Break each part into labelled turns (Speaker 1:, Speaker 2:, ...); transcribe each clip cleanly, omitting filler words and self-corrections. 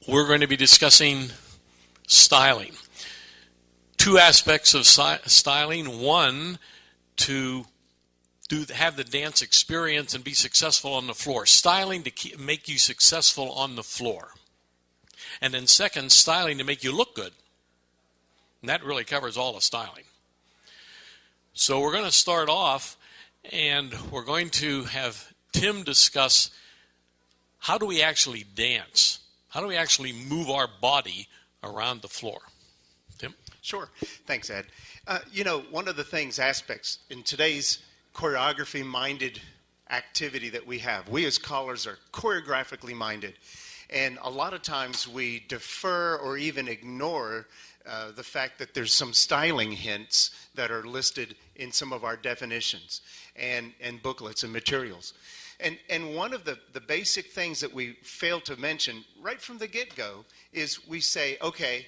Speaker 1: we're going to be discussing styling. Two aspects of styling. One, to have the dance experience and be successful on the floor. Styling to make you successful on the floor. And then second, styling to make you look good. And that really covers all of styling. So we're going to start off, and we're going to have Tim discuss how do we actually dance? How do we actually move our body around the floor? Tim?
Speaker 2: Sure. Thanks, Ed. One of the aspects in today's choreography-minded activity that we have, we as callers are choreographically minded. And a lot of times we defer or even ignore the fact that there's some styling hints that are listed in some of our definitions and booklets and materials. And one of the basic things that we fail to mention right from the get-go is we say, okay,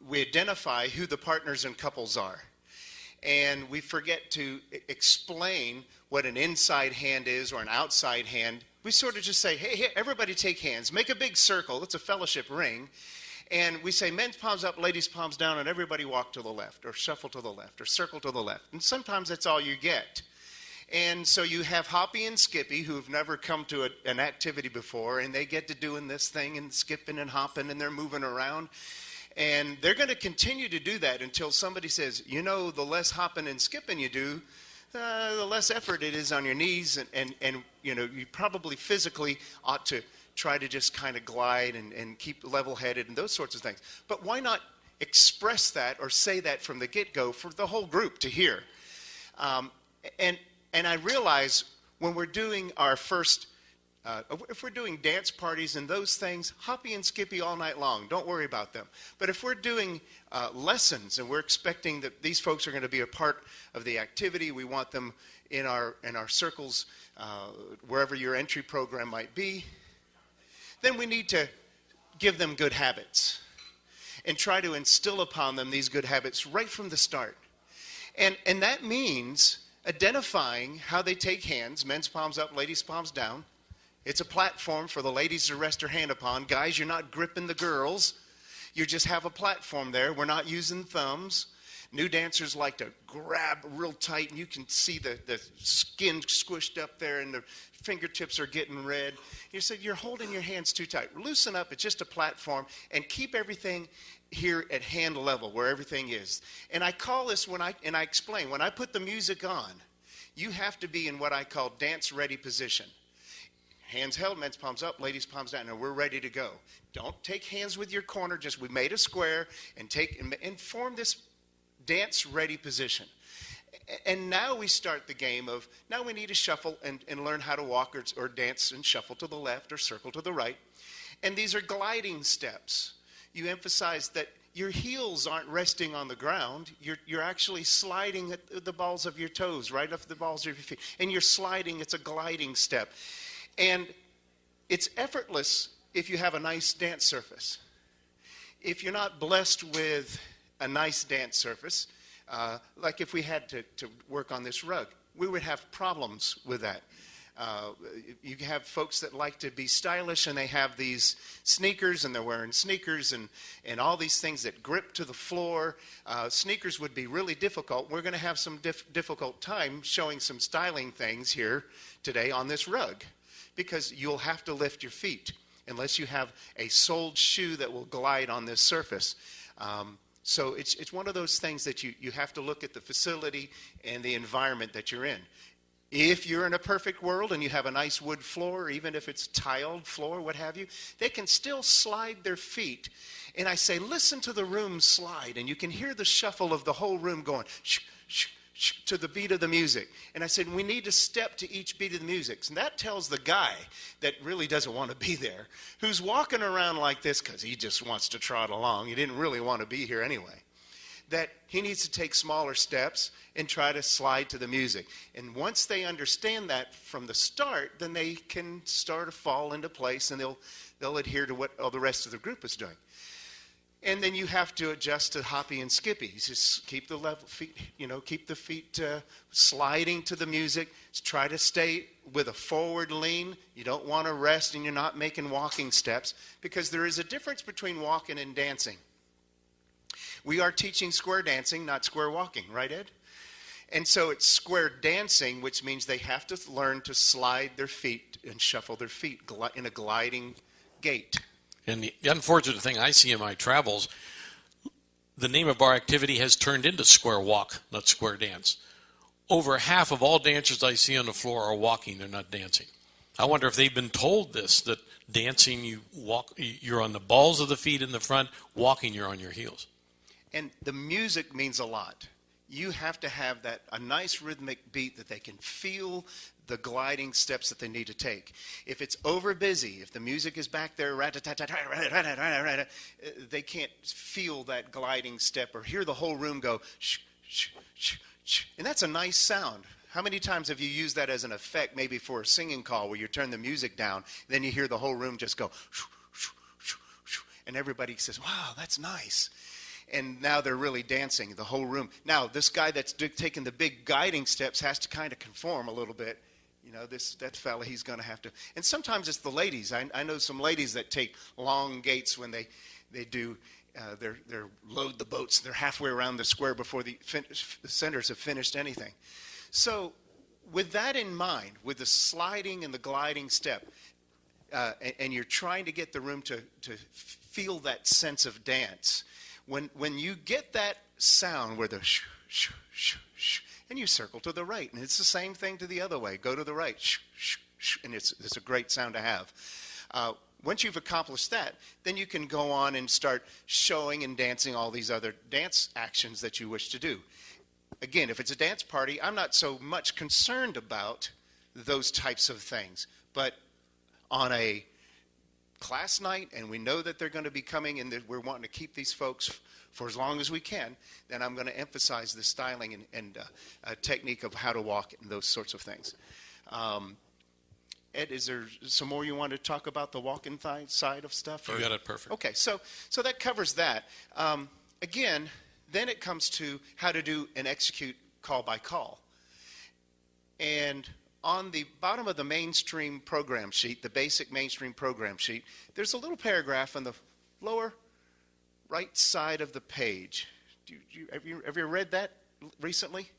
Speaker 2: we identify who the partners and couples are. And we forget to explain what an inside hand is or an outside hand. We sort of just say, hey, everybody take hands. Make a big circle. It's a fellowship ring. And we say men's palms up, ladies' palms down, and everybody walk to the left or shuffle to the left or circle to the left. And sometimes that's all you get. And so you have Hoppy and Skippy who've never come to an activity before, and they get to doing this thing and skipping and hopping, and they're moving around. And they're going to continue to do that until somebody says, the less hopping and skipping you do, the less effort it is on your knees, and you probably physically ought to try to just kind of glide and keep level-headed and those sorts of things. But why not express that or say that from the get-go for the whole group to hear? And I realize when we're doing our first, if we're doing dance parties and those things, Hoppy and Skippy all night long. Don't worry about them. But if we're doing lessons and we're expecting that these folks are going to be a part of the activity, we want them in our circles, wherever your entry program might be, then we need to give them good habits and try to instill upon them these good habits right from the start. And that means identifying how they take hands, men's palms up, ladies' palms down. It's a platform for the ladies to rest their hand upon. Guys, you're not gripping the girls. You just have a platform there. We're not using thumbs. New dancers like to grab real tight, and you can see the skin squished up there, and the fingertips are getting red. You said you're holding your hands too tight. Loosen up. It's just a platform, and keep everything here at hand level where everything is. And I call this I explain, when I put the music on, you have to be in what I call dance-ready position. Hands held, men's palms up, ladies' palms down, and we're ready to go. Don't take hands with your corner, just we made a square, and form this dance-ready position. And now we start the game of, now we need to shuffle and learn how to walk or dance and shuffle to the left or circle to the right. And these are gliding steps. You emphasize that your heels aren't resting on the ground. You're actually sliding at the balls of your toes, right off the balls of your feet. And you're sliding, it's a gliding step. And it's effortless if you have a nice dance surface. If you're not blessed with a nice dance surface, like if we had to work on this rug, we would have problems with that. You have folks that like to be stylish, and they have these sneakers, and they're wearing sneakers and all these things that grip to the floor. Sneakers would be really difficult. We're going to have some difficult time showing some styling things here today on this rug, because you'll have to lift your feet unless you have a soled shoe that will glide on this surface. So it's one of those things that you have to look at the facility and the environment that you're in. If you're in a perfect world and you have a nice wood floor, even if it's tiled floor, what have you, they can still slide their feet. And I say, listen to the room slide, and you can hear the shuffle of the whole room going shh, shh, shh, to the beat of the music. And I said, we need to step to each beat of the music. And that tells the guy that really doesn't want to be there, who's walking around like this because he just wants to trot along. He didn't really want to be here anyway. That he needs to take smaller steps and try to slide to the music. And once they understand that from the start, then they can start to fall into place, and they'll adhere to what all the rest of the group is doing. And then you have to adjust to hoppy and skippy. Just keep the level feet, keep the feet sliding to the music. Try to stay with a forward lean. You don't want to rest, and you're not making walking steps, because there is a difference between walking and dancing. We are teaching square dancing, not square walking, right, Ed? And so it's square dancing, which means they have to learn to slide their feet and shuffle their feet in a gliding gait.
Speaker 1: And the unfortunate thing I see in my travels, the name of our activity has turned into square walk, not square dance. Over half of all dancers I see on the floor are walking, they're not dancing. I wonder if they've been told this, that dancing, you walk, you're on the balls of the feet in the front, walking, you're on your heels.
Speaker 2: And the music means a lot. You have to have a nice rhythmic beat that they can feel the gliding steps that they need to take. If it's over busy, if the music is back there, they can't feel that gliding step or hear the whole room go shh, shh, shh, shh. And that's a nice sound. How many times have you used that as an effect, maybe for a singing call where you turn the music down, then you hear the whole room just go shh, shh, shh, shh, and everybody says, wow, that's nice. And now they're really dancing, the whole room. Now, this guy that's taking the big guiding steps has to kind of conform a little bit. That fella, he's going to have to. And sometimes it's the ladies. I know some ladies that take long gaits when they do their load the boats. They're halfway around the square before the centers have finished anything. So with that in mind, with the sliding and the gliding step, and you're trying to get the room to feel that sense of dance, when you get that sound where the shh, shh, shh, shh, and you circle to the right, and it's the same thing to the other way. Go to the right, shh, shh, shh, and it's a great sound to have. Once you've accomplished that, then you can go on and start showing and dancing all these other dance actions that you wish to do. Again, if it's a dance party, I'm not so much concerned about those types of things. But on a class night, and we know that they're going to be coming and that we're wanting to keep these folks for as long as we can, then I'm going to emphasize the styling and technique of how to walk and those sorts of things. Ed, is there some more you want to talk about the walking side of stuff?
Speaker 1: You got it perfect.
Speaker 2: Okay, so that covers that. Again, then it comes to how to do and execute call by call. And on the bottom of the mainstream program sheet, the basic mainstream program sheet, there's a little paragraph on the lower right side of the page. Have you read that recently?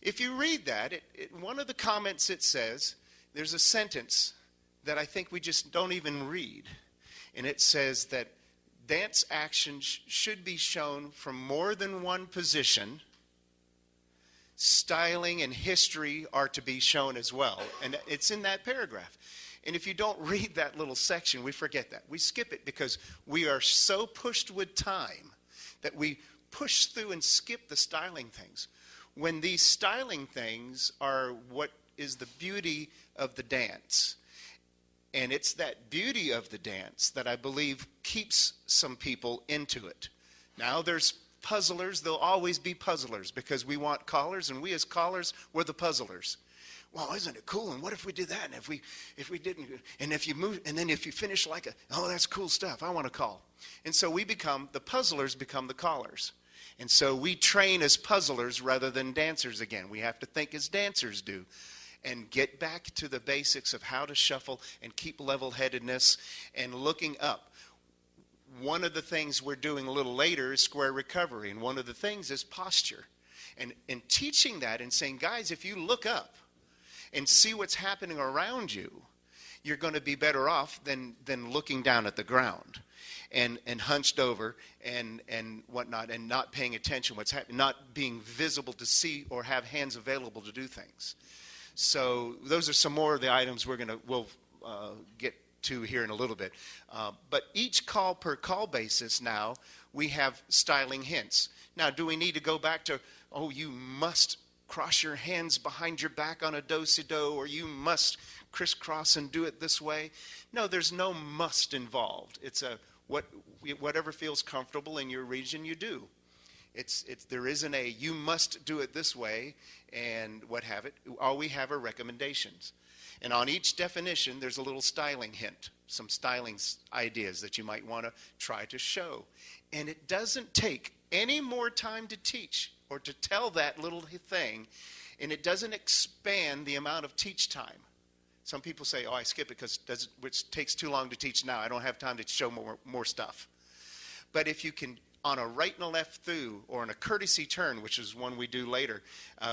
Speaker 2: If you read that, one of the comments it says, there's a sentence that I think we just don't even read. And it says that dance action should be shown from more than one position. Styling and history are to be shown as well. And it's in that paragraph. And if you don't read that little section, we forget that. We skip it because we are so pushed with time that we push through and skip the styling things. When these styling things are what is the beauty of the dance. And it's that beauty of the dance that I believe keeps some people into it. Now there's puzzlers. There'll always be puzzlers because we want callers, and we as callers, we're the puzzlers. Well, isn't it cool? And what if we did that? And if we didn't, and if you move, and then if you finish like oh, that's cool stuff. I want to call. And so the puzzlers become the callers. And so we train as puzzlers rather than dancers again. We have to think as dancers do and get back to the basics of how to shuffle and keep level-headedness and looking up. One of the things we're doing a little later is square recovery, and one of the things is posture. And teaching that and saying, guys, if you look up and see what's happening around you, you're going to be better off than looking down at the ground and hunched over and whatnot and not paying attention what's happening, not being visible to see or have hands available to do things. So those are some more of the items we'll get to here in a little bit. But each call per call basis now, we have styling hints. Now, do we need to go back to, oh, you must cross your hands behind your back on a do-si-do, or you must crisscross and do it this way? No, there's no must involved. It's whatever feels comfortable in your region, you do. There isn't a you must do it this way and what have it. All we have are recommendations. And on each definition, there's a little styling hint, some styling ideas that you might want to try to show. And it doesn't take any more time to teach or to tell that little thing, and it doesn't expand the amount of teach time. Some people say, oh, I skip it because it takes too long to teach now. I don't have time to show more stuff. But if you can, on a right and a left through or on a courtesy turn, which is one we do later,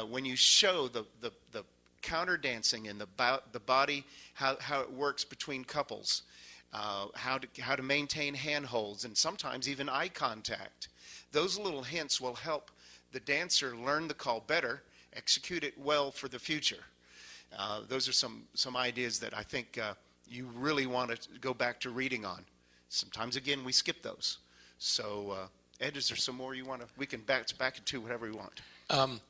Speaker 2: when you show the counter dancing and the body, how it works between couples, how to maintain handholds, and sometimes even eye contact. Those little hints will help the dancer learn the call better, execute it well for the future. Those are some ideas that I think you really want to go back to reading on. Sometimes, again, we skip those. So, Ed, is there some more you want to? We can back it to whatever we want.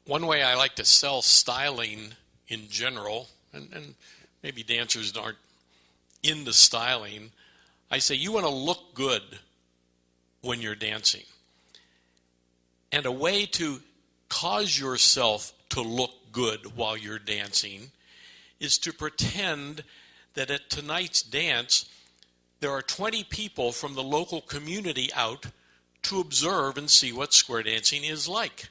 Speaker 1: One way I like to sell styling in general, and maybe dancers aren't into styling, I say you want to look good when you're dancing. And a way to cause yourself to look good while you're dancing is to pretend that at tonight's dance there are 20 people from the local community out to observe and see what square dancing is like.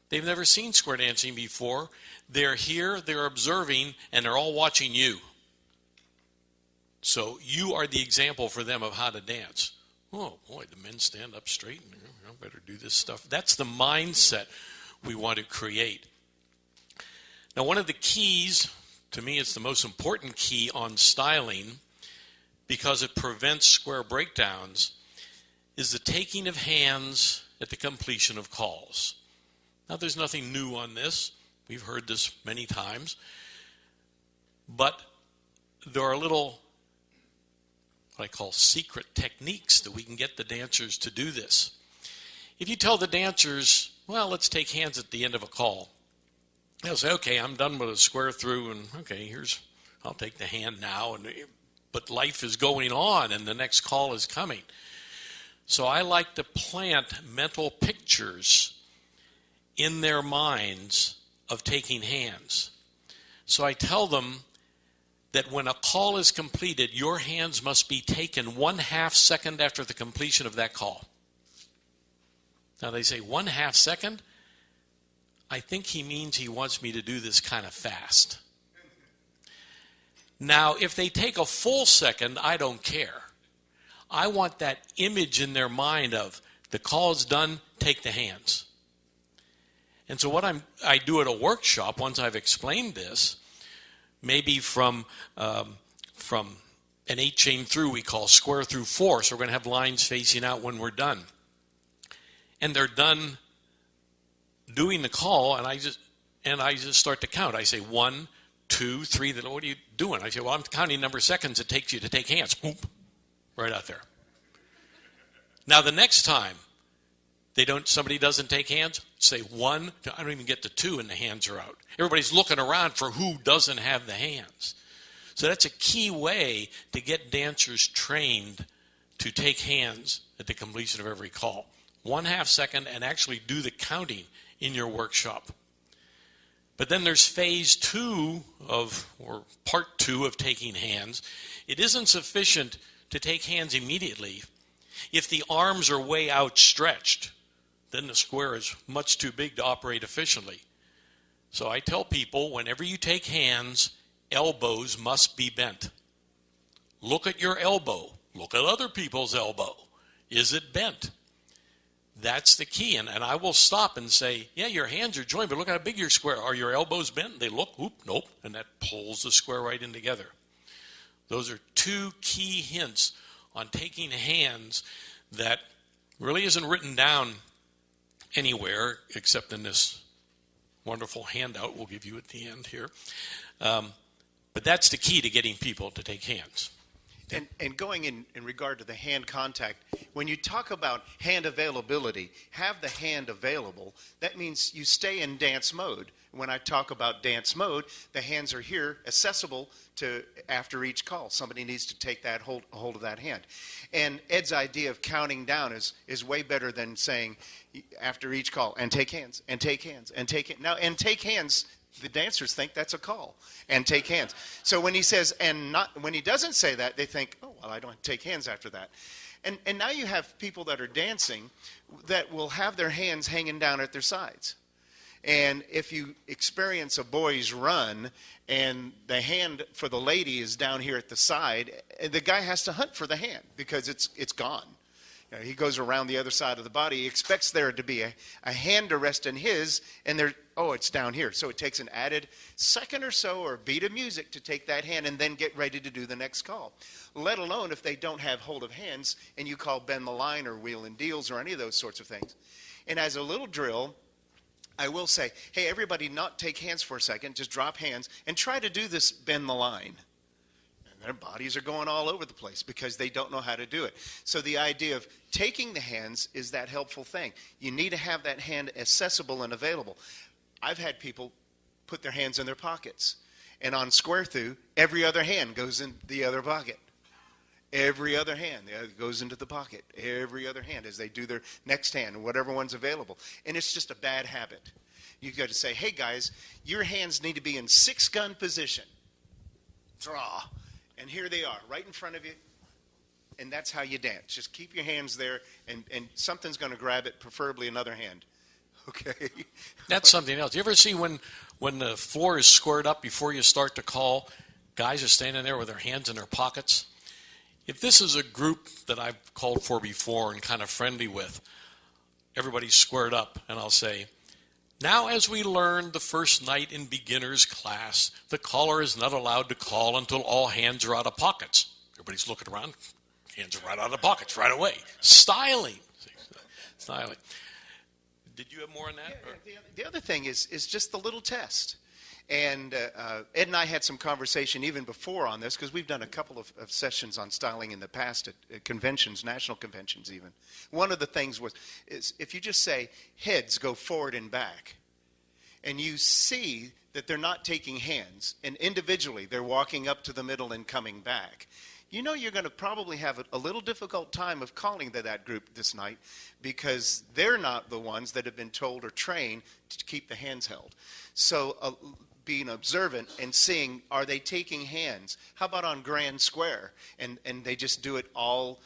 Speaker 1: They've never seen square dancing before. They're here, they're observing, and they're all watching you. So you are the example for them of how to dance. Oh boy, the men stand up straight, and I better do this stuff. That's the mindset we want to create. Now, one of the keys, to me it's the most important key on styling, because it prevents square breakdowns, is the taking of hands at the completion of calls. Now, there's nothing new on this. We've heard this many times. But there are little, what I call secret techniques that we can get the dancers to do this. If you tell the dancers, well, let's take hands at the end of a call, they'll say, okay, I'm done with a square through, and okay, I'll take the hand now. But life is going on, and the next call is coming. So I like to plant mental pictures in their minds of taking hands. So I tell them that when a call is completed, your hands must be taken 1/2 second after the completion of that call. Now they say 1/2 second? I think he means he wants me to do this kind of fast. Now, if they take a full second, I don't care. I want that image in their mind of the call is done, take the hands. And so what I do at a workshop, once I've explained this, maybe from an 8-chain through we call square through 4, so we're going to have lines facing out when we're done. And they're done doing the call, and I just start to count. I say 1, 2, 3. What are you doing? I say, well, I'm counting number of seconds it takes you to take hands. Whoop, right out there. Now the next time somebody doesn't take hands, say 1. I don't even get to 2, and the hands are out. Everybody's looking around for who doesn't have the hands. So that's a key way to get dancers trained to take hands at the completion of every call. 1/2 second, and actually do the counting in your workshop. But then there's phase 2 or part 2 of taking hands. It isn't sufficient to take hands immediately. If the arms are way outstretched, then the square is much too big to operate efficiently. So I tell people, whenever you take hands, elbows must be bent. Look at your elbow. Look at other people's elbow. Is it bent? That's the key. And I will stop and say, yeah, your hands are joined, but look how big your square. Are your elbows bent? They look, nope. And that pulls the square right in together. Those are 2 key hints on taking hands that really isn't written down anywhere except in this wonderful handout we'll give you at the end here. But that's the key to getting people to take hands.
Speaker 2: And going in regard to the hand contact, when you talk about hand availability, have the hand available, that means you stay in dance mode. When I talk about dance mode, the hands are here, accessible to after each call. Somebody needs to take that hold of that hand. And Ed's idea of counting down is way better than saying after each call, and take hands, and take hands, and take hands. Now, and take hands The dancers think that's a call, and take hands. So when he says, when he doesn't say that, they think, oh, well, I don't take hands after that. And now you have people that are dancing that will have their hands hanging down at their sides. And if you experience a boy's run and the hand for the lady is down here at the side, the guy has to hunt for the hand because it's gone. You know, he goes around the other side of the body. He expects there to be a hand to rest in his, and it's down here. So it takes an added second or so or a beat of music to take that hand and then get ready to do the next call. Let alone if they don't have hold of hands and you call bend the line or wheel and deals or any of those sorts of things. And as a little drill, I will say, hey, everybody not take hands for a second. Just drop hands and try to do this bend the line. Their bodies are going all over the place because they don't know how to do it. So the idea of taking the hands is that helpful thing. You need to have that hand accessible and available. I've had people put their hands in their pockets. And on square through, every other hand goes in the other pocket. Every other hand goes into the pocket. Every other hand as they do their next hand, whatever one's available. And it's just a bad habit. You've got to say, hey, guys, your hands need to be in 6-gun position. Draw. And here they are, right in front of you. And that's how you dance. Just keep your hands there, and something's going to grab it, preferably another hand. Okay?
Speaker 1: That's something else. You ever see when the floor is squared up before you start to call, guys are standing there with their hands in their pockets? If this is a group that I've called for before and kind of friendly with, everybody's squared up, and I'll say, now, as we learned the first night in beginner's class, the caller is not allowed to call until all hands are out of pockets. Everybody's looking around. Hands are right out of the pockets right away. Styling. Styling. Did you have more on that?
Speaker 2: Yeah, the other thing is just the little test. And Ed and I had some conversation even before on this because we've done a couple of sessions on styling in the past at conventions, national conventions even. One of the things is if you just say heads go forward and back, and you see that they're not taking hands, and individually they're walking up to the middle and coming back, you know you're going to probably have a little difficult time of calling to that group this night because they're not the ones that have been told or trained to keep the hands held. So being observant and seeing, are they taking hands? How about on Grand Square? And they just do it all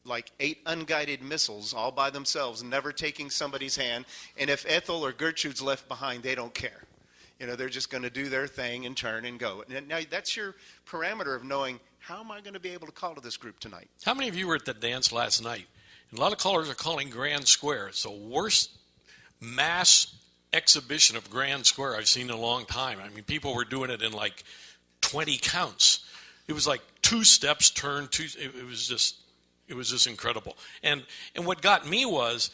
Speaker 2: like 8 unguided missiles all by themselves, never taking somebody's hand. And if Ethel or Gertrude's left behind, they don't care. You know, they're just going to do their thing and turn and go. And now that's your parameter of knowing, how am I going to be able to call to this group tonight?
Speaker 1: How many of you were at the dance last night? And a lot of callers are calling Grand Square. It's the worst mass exhibition of Grand Square I've seen in a long time. I mean, people were doing it in like 20 counts. It was like 2 steps, turn, 2. It was just incredible. And what got me was,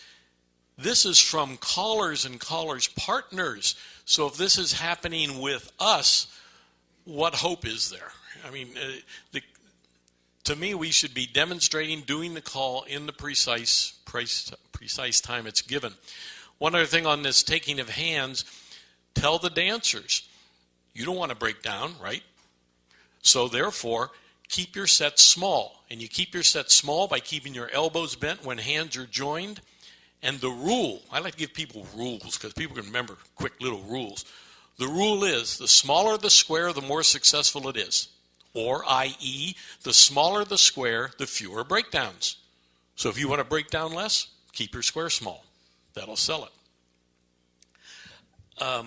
Speaker 1: this is from callers and callers' partners. So if this is happening with us, what hope is there? I mean, to me, we should be demonstrating, doing the call in the precise time it's given. One other thing on this taking of hands, tell the dancers, you don't want to break down, right? So therefore, keep your set small. And you keep your set small by keeping your elbows bent when hands are joined. And the rule, I like to give people rules because people can remember quick little rules. The rule is, the smaller the square, the more successful it is. Or, i.e., the smaller the square, the fewer breakdowns. So if you want to break down less, keep your square small. That'll sell it.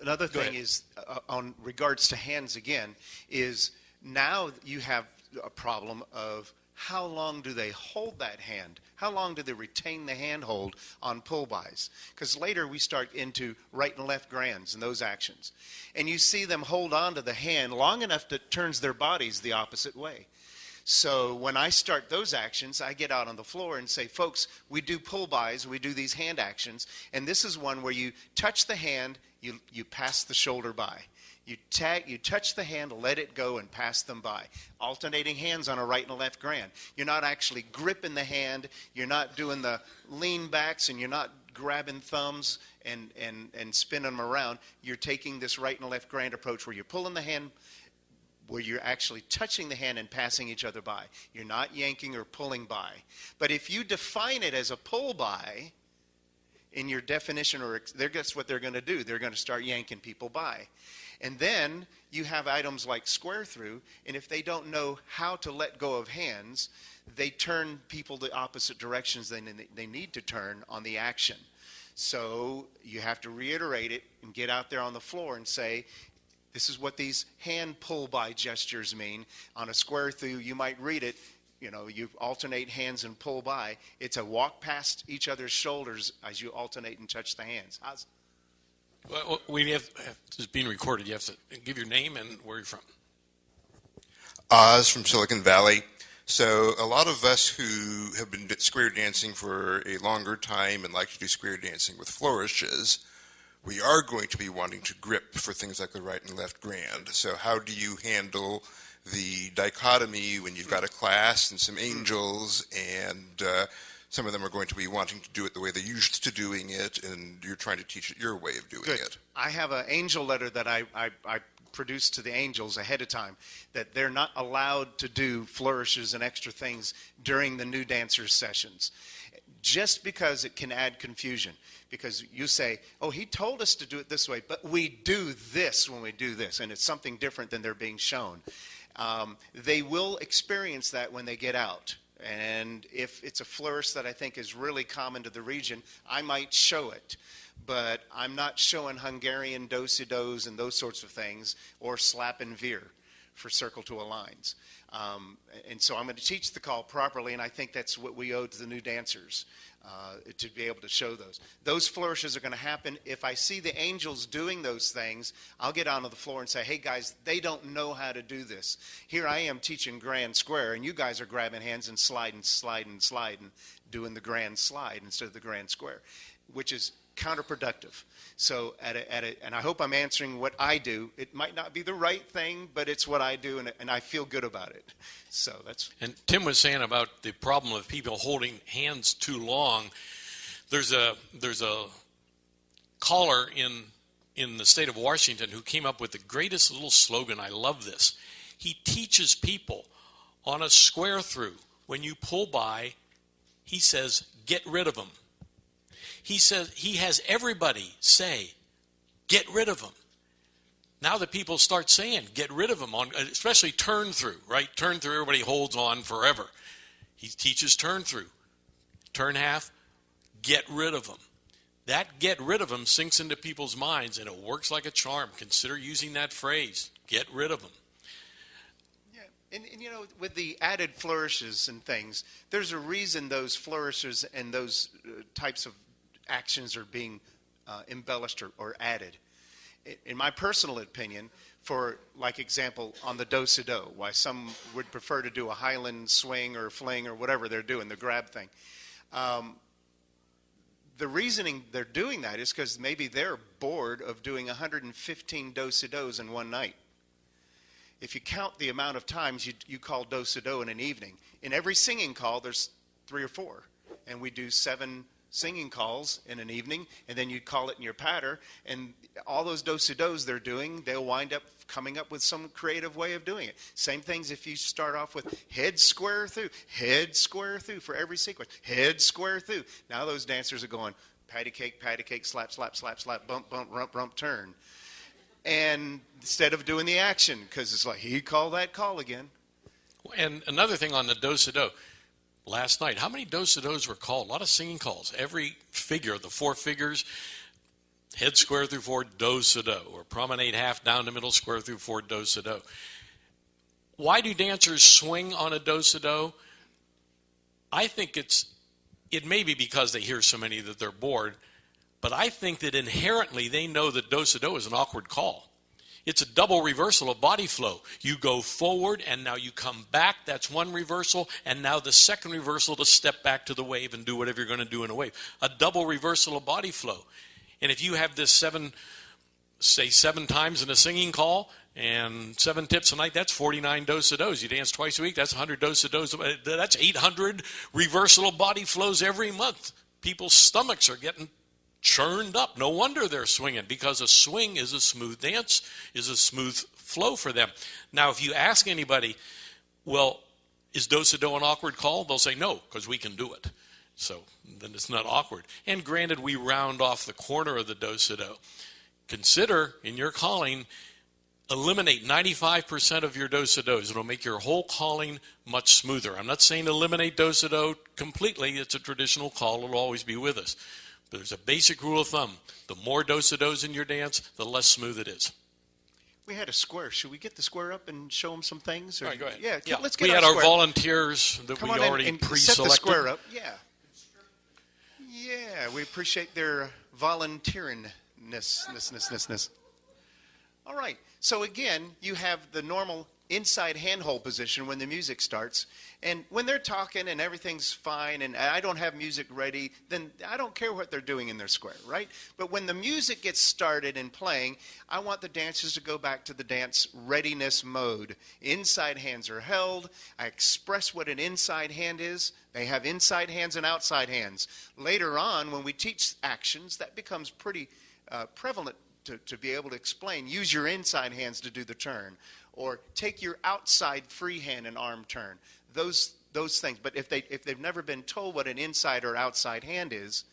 Speaker 2: Another thing is, on regards to hands again, is now you have a problem of how long do they hold that hand? How long do they retain the handhold on pull-bys? Because later we start into right and left grands and those actions. And you see them hold on to the hand long enough that it turns their bodies the opposite way. So when I start those actions, I get out on the floor and say, folks, we do pull-bys, we do these hand actions, and this is one where you touch the hand, you pass the shoulder by. You touch the hand, let it go, and pass them by. Alternating hands on a right and a left grand. You're not actually gripping the hand. You're not doing the lean backs, and you're not grabbing thumbs and spinning them around. You're taking this right and left grand approach where you're pulling the hand, where you're actually touching the hand and passing each other by. You're not yanking or pulling by. But if you define it as a pull by, in your definition, or that's what they're going to do. They're going to start yanking people by. And then you have items like square through, and if they don't know how to let go of hands, they turn people the opposite directions than they need to turn on the action. So you have to reiterate it and get out there on the floor and say, this is what these hand pull-by gestures mean. On a square through, you might read it, you alternate hands and pull by. It's a walk past each other's shoulders as you alternate and touch the hands.
Speaker 1: Well, this is being recorded. You have to give your name and where you're from.
Speaker 3: Oz from Silicon Valley. So a lot of us who have been square dancing for a longer time and like to do square dancing with flourishes, we are going to be wanting to grip for things like the right and left grand. So how do you handle the dichotomy when you've got a class and some angels, and some of them are going to be wanting to do it the way they're used to doing it, and you're trying to teach it your way of doing it?
Speaker 2: I have an angel letter that I produced to the angels ahead of time, that they're not allowed to do flourishes and extra things during the new dancers sessions, just because it can add confusion. Because you say, oh, he told us to do it this way, but we do this when we do this, and it's something different than they're being shown. They will experience that when they get out. And if it's a flourish that I think is really common to the region, I might show it. But I'm not showing Hungarian do-si-dos and those sorts of things, or slap and veer for circle to aligns. And so I'm going to teach the call properly, and I think that's what we owe to the new dancers, to be able to show those. Those flourishes are going to happen. If I see the angels doing those things, I'll get onto the floor and say, hey guys, they don't know how to do this. Here I am teaching grand square, and you guys are grabbing hands and sliding, doing the grand slide instead of the grand square, which is counterproductive. So and I hope I'm answering what I do. It might not be the right thing, but it's what I do, and I feel good about it. So that's.
Speaker 1: And Tim was saying about the problem of people holding hands too long. There's a caller in the state of Washington who came up with the greatest little slogan. I love this. He teaches people on a square through, when you pull by, he says, get rid of them. He says he has everybody say, get rid of them. Now that people start saying, get rid of them, especially turn through, right? Turn through, everybody holds on forever. He teaches turn through. Turn half, get rid of them. That get rid of them sinks into people's minds, and it works like a charm. Consider using that phrase, get rid of them.
Speaker 2: And with the added flourishes and things, there's a reason those flourishes and those types of actions are being embellished or added. In my personal opinion, for like example on the do-si-do, why some would prefer to do a Highland swing or fling or whatever they're doing, the grab thing. The reasoning they're doing that is because maybe they're bored of doing 115 do-si-dos in one night. If you count the amount of times you call do-si-do in an evening, in every singing call there's 3 or 4, and we do 7 singing calls in an evening, and then you call it in your patter, and all those do-si-dos they're doing, they'll wind up coming up with some creative way of doing it. Same things if you start off with head square through for every sequence, head square through. Now those dancers are going patty cake, slap, slap, slap, slap, bump, bump, rump, rump, turn. And instead of doing the action, because it's like, he called that call again.
Speaker 1: And another thing on the do-si-do. Last night, how many do-si-dos were called? A lot of singing calls. Every figure, the 4 figures, head square through 4, do-si-do, or promenade half down the middle, square through 4, do-si-do. Why do dancers swing on a do-si-do? I think it may be because they hear so many that they're bored, but I think that inherently they know that do-si-do is an awkward call. It's a double reversal of body flow. You go forward, and now you come back. That's one reversal. And now the second reversal to step back to the wave and do whatever you're going to do in a wave. A double reversal of body flow. And if you have this 7 times in a singing call and 7 tips a night, that's 49 do-si-dos. You dance twice a week, that's 100 do-si-dos. That's 800 reversal of body flows every month. People's stomachs are getting churned up. No wonder they're swinging, because a swing is a smooth dance, is a smooth flow for them. Now, if you ask anybody, well, is do-si-do an awkward call? They'll say no, because we can do it. So then it's not awkward. And granted, we round off the corner of the do-si-do. Consider, in your calling, eliminate 95% of your do-si-dos. It'll make your whole calling much smoother. I'm not saying eliminate do-si-do completely. It's a traditional call. It'll always be with us. But there's a basic rule of thumb. The more do-si-dos in your dance, the less smooth it is.
Speaker 2: We had a square. Should we get the square up and show them some things? Or?
Speaker 1: All right, go ahead.
Speaker 2: Yeah, let's get
Speaker 1: we
Speaker 2: our
Speaker 1: had
Speaker 2: square.
Speaker 1: Our volunteers that
Speaker 2: Come
Speaker 1: we
Speaker 2: on
Speaker 1: already
Speaker 2: and
Speaker 1: pre-selected.
Speaker 2: set the square up. Yeah. Yeah, we appreciate their volunteeringness. All right. So again, you have the normal inside handhold position when the music starts. And when they're talking and everything's fine and I don't have music ready, then I don't care what they're doing in their square, right? But when the music gets started and playing, I want the dancers to go back to the dance readiness mode. Inside hands are held. I express what an inside hand is. They have inside hands and outside hands. Later on, when we teach actions, that becomes pretty prevalent to be able to explain. Use your inside hands to do the turn. Or take your outside free hand and arm turn. Those things. But if they've never been told what an inside or outside hand is,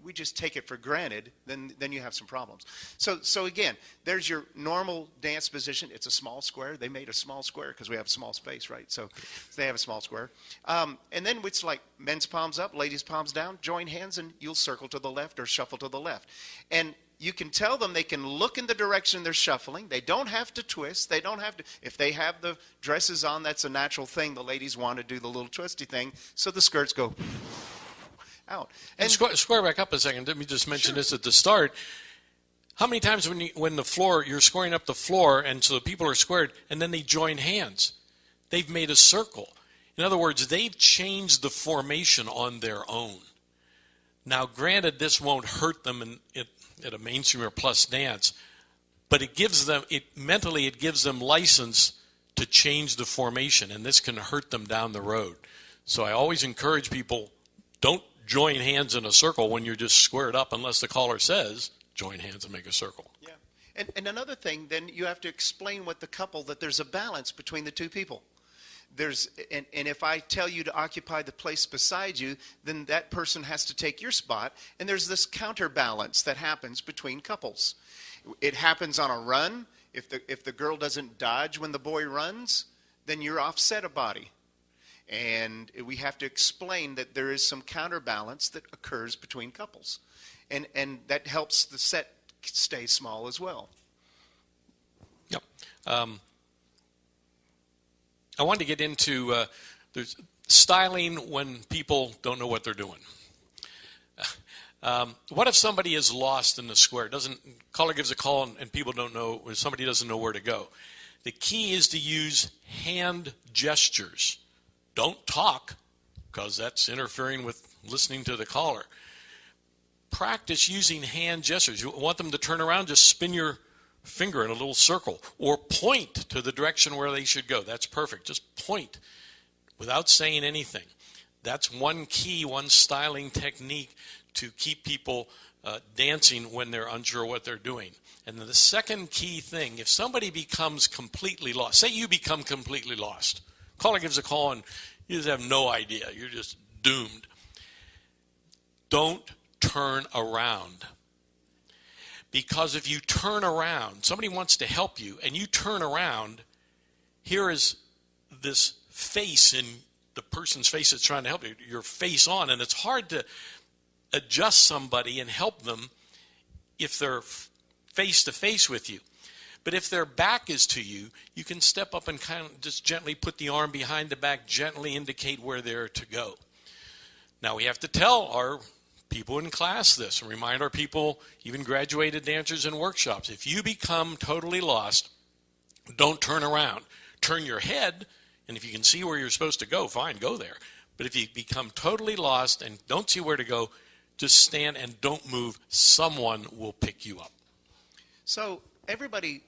Speaker 2: we just take it for granted, then you have some problems. So again, there's your normal dance position. It's a small square. They made a small square because we have small space, right? So they have a small square. And then it's like men's palms up, ladies' palms down, join hands, and you'll circle to the left or shuffle to the left. And you can tell them they can look in the direction they're shuffling. They don't have to twist. They don't have to. If they have the dresses on, that's a natural thing. The ladies want to do the little twisty thing, so the skirts go out.
Speaker 1: And square back up a second. Let me just mention this at the start. How many times when you're squaring up the floor, and so the people are squared, and then they join hands? They've made a circle. In other words, they've changed the formation on their own. Now, granted, this won't hurt them at a mainstream or plus dance, but it gives them license to change the formation, and this can hurt them down the road. So I always encourage people, don't join hands in a circle when you're just squared up unless the caller says join hands and make a circle.
Speaker 2: Yeah. And another thing, then you have to explain with the couple that there's a balance between the two people. And if I tell you to occupy the place beside you, then that person has to take your spot. And there's this counterbalance that happens between couples. It happens on a run. If the girl doesn't dodge when the boy runs, then you're offset a body. And we have to explain that there is some counterbalance that occurs between couples. And that helps the set stay small as well.
Speaker 1: Yep. I wanted to get into there's styling when people don't know what they're doing. What if somebody is lost in the square? Caller gives a call and people don't know, or somebody doesn't know where to go. The key is to use hand gestures. Don't talk, because that's interfering with listening to the caller. Practice using hand gestures. You want them to turn around, just spin your finger in a little circle or point to the direction where they should go. That's perfect. Just point without saying anything. That's one key, one styling technique to keep people dancing when they're unsure what they're doing. And then the second key thing, if somebody becomes completely lost, say you become completely lost. Caller gives a call and you just have no idea. You're just doomed. Don't turn around. Because if you turn around, somebody wants to help you, and you turn around, here is this face in the person's face that's trying to help you, your face on, and it's hard to adjust somebody and help them if they're face to face with you. But if their back is to you, you can step up and kind of just gently put the arm behind the back, gently indicate where they're to go. Now we have to tell our people in class this and remind our people, even graduated dancers in workshops, if you become totally lost, don't turn around. Turn your head, and if you can see where you're supposed to go, fine, go there. But if you become totally lost and don't see where to go, just stand and don't move. Someone will pick you up.
Speaker 2: So everybody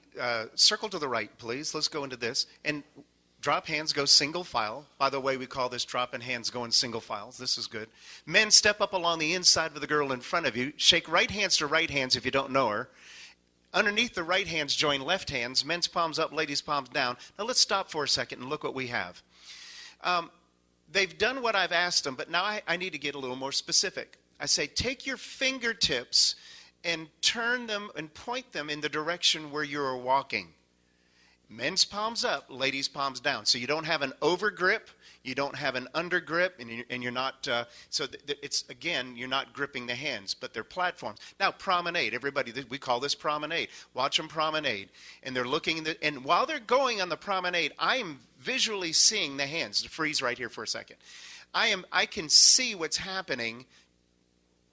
Speaker 2: circle to the right, please. Let's go into this. And drop hands, go single file. By the way, we call this dropping hands going single files. This is good. Men, step up along the inside of the girl in front of you. Shake right hands to right hands if you don't know her. Underneath the right hands, join left hands. Men's palms up, ladies' palms down. Now let's stop for a second and look what we have. they've done what I've asked them, but now I need to get a little more specific. I say, take your fingertips and turn them and point them in the direction where you're walking. Men's palms up, ladies' palms down. So you don't have an over grip, you don't have an under grip, and you're not, it's, again, you're not gripping the hands, but they're platforms. Now, promenade, everybody, we call this promenade. Watch them promenade. And they're looking, and while they're going on the promenade, I am visually seeing the hands. Freeze right here for a second. I can see what's happening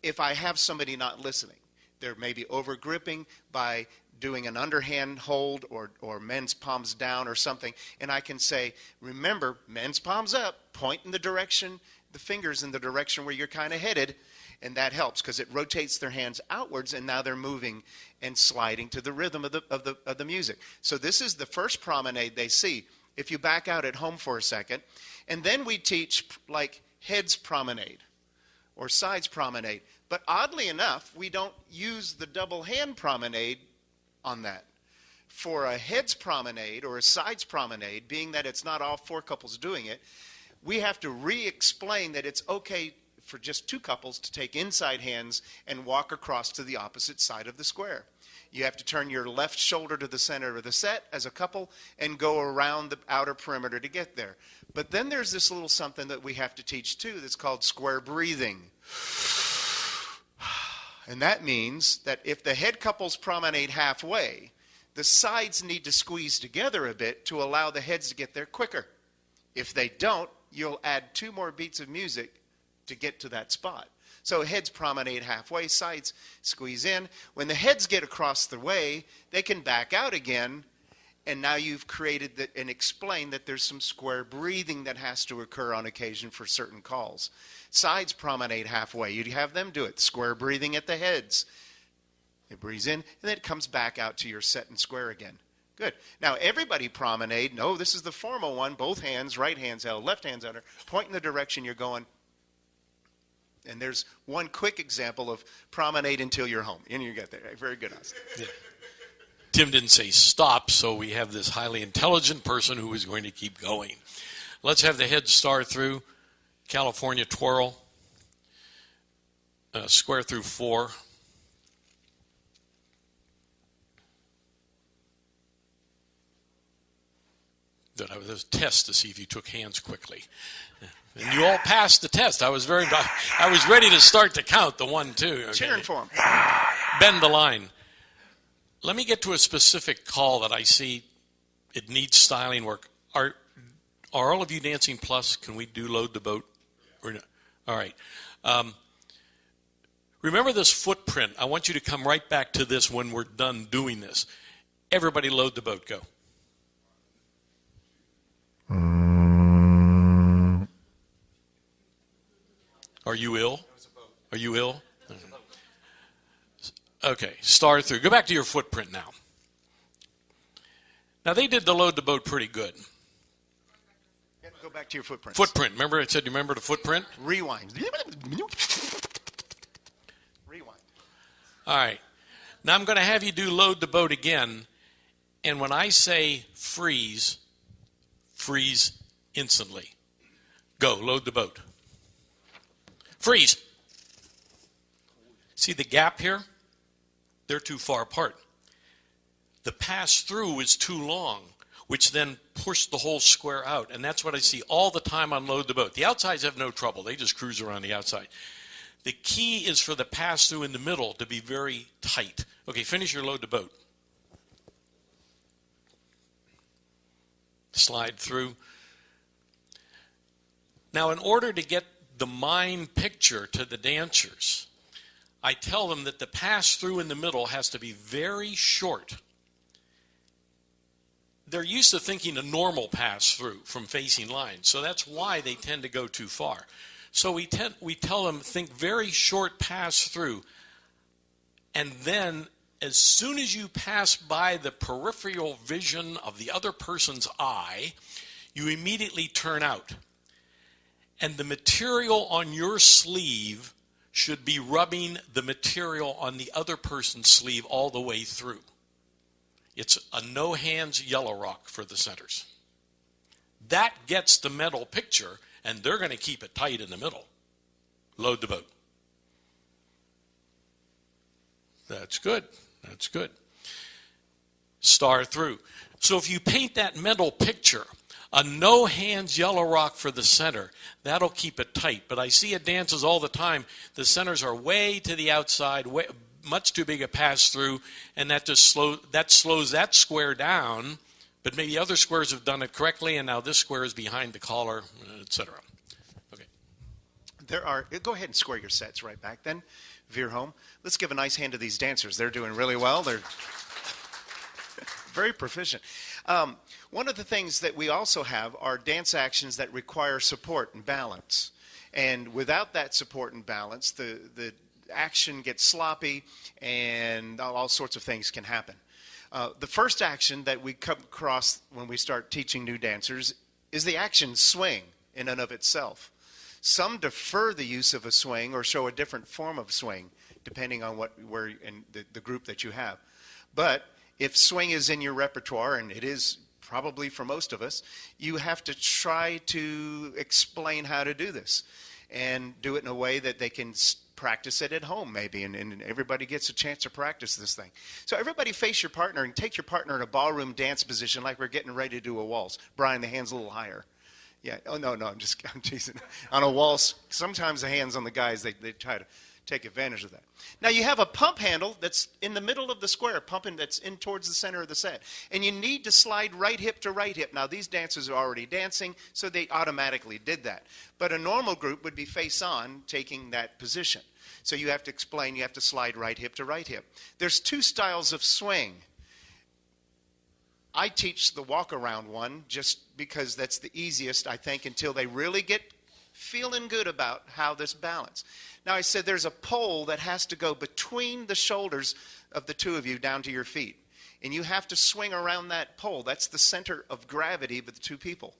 Speaker 2: if I have somebody not listening. They're maybe over gripping by doing an underhand hold or men's palms down or something, and I can say, remember, men's palms up, point in the direction, the fingers in the direction where you're kind of headed, and that helps because it rotates their hands outwards, and now they're moving and sliding to the rhythm of the music. So this is the first promenade they see. If you back out at home for a second, and then we teach like heads promenade or sides promenade. But oddly enough, we don't use the double hand promenade on that. For a heads promenade or a sides promenade, being that it's not all four couples doing it, we have to re-explain that it's okay for just two couples to take inside hands and walk across to the opposite side of the square. You have to turn your left shoulder to the center of the set as a couple and go around the outer perimeter to get there. But then there's this little something that we have to teach too that's called square breathing. And that means that if the head couples promenade halfway, the sides need to squeeze together a bit to allow the heads to get there quicker. If they don't, you'll add 2 more beats of music to get to that spot. So heads promenade halfway, sides squeeze in. When the heads get across the way, they can back out again, and now you've created and explained that there's some square breathing that has to occur on occasion for certain calls. Sides promenade halfway. You'd have them do it. Square breathing at the heads. It breathes in, and then it comes back out to your set and square again. Good. Now, everybody promenade. No, this is the formal one. Both hands, right hand's held, left hand's under. Point in the direction you're going. And there's one quick example of promenade until you're home. And you get there. Very good.
Speaker 1: Yeah. Tim didn't say stop, so we have this highly intelligent person who is going to keep going. Let's have the head star through. California twirl, square through 4. That was a test to see if you took hands quickly, and you all passed the test. I was ready to start to count the 1, 2. Okay.
Speaker 2: Cheering for him.
Speaker 1: Bend the line. Let me get to a specific call that I see. It needs styling work. Are all of you dancing plus? Can we do load the boat? Or no? All right. Remember this footprint. I want you to come right back to this when we're done doing this. Everybody load the boat. Go. Are you ill? Are you ill? Okay. Star through. Go back to your footprint now. Now, they did the load the boat pretty good.
Speaker 2: Go back to your footprint.
Speaker 1: Footprint. Remember I said you remember the footprint?
Speaker 2: Rewind. Rewind.
Speaker 1: All right. Now I'm going to have you do load the boat again. And when I say freeze, freeze instantly. Go. Load the boat. Freeze. See the gap here? They're too far apart. The pass through is too long, which then pushed the whole square out. And that's what I see all the time on Load the Boat. The outsides have no trouble. They just cruise around the outside. The key is for the pass-through in the middle to be very tight. Okay, finish your Load the Boat. Slide through. Now, in order to get the mind picture to the dancers, I tell them that the pass-through in the middle has to be very short. They're used to thinking a normal pass-through from facing lines, so that's why they tend to go too far. So we tell them, think very short pass-through, and then as soon as you pass by the peripheral vision of the other person's eye, you immediately turn out. And the material on your sleeve should be rubbing the material on the other person's sleeve all the way through. It's a no-hands yellow rock for the centers. That gets the mental picture, and they're going to keep it tight in the middle. Load the boat. That's good. That's good. Star through. So if you paint that mental picture, a no hands yellow rock for the center, that'll keep it tight. But I see at dances all the time, the centers are way to the outside, much too big a pass through, and that just slows that square down. But maybe other squares have done it correctly, and now this square is behind the collar, etc. Okay.
Speaker 2: Go ahead and square your sets right back then. Veer home. Let's give a nice hand to these dancers. They're doing really well. They're very proficient. One of the things that we also have are dance actions that require support and balance. And without that support and balance, the action gets sloppy and all sorts of things can happen. The first action that we come across when we start teaching new dancers is the action swing in and of itself. Some defer the use of a swing or show a different form of swing depending on where in the group that you have. But if swing is in your repertoire, and it is probably for most of us, you have to try to explain how to do this and do it in a way that they can practice it at home maybe, and everybody gets a chance to practice this thing. So everybody face your partner and take your partner in a ballroom dance position like we're getting ready to do a waltz. Brian, the hand's a little higher. Yeah. Oh, no, I'm teasing. On a waltz, sometimes the hands on the guys, they try to take advantage of that. Now you have a pump handle that's in the middle of the square, pumping that's in towards the center of the set. And you need to slide right hip to right hip. Now these dancers are already dancing, so they automatically did that. But a normal group would be face on, taking that position. So you have to explain, you have to slide right hip to right hip. There's two styles of swing. I teach the walk around one just because that's the easiest, I think, until they really get feeling good about how this balance. Now I said there's a pole that has to go between the shoulders of the two of you down to your feet. And you have to swing around that pole. That's the center of gravity of the two people.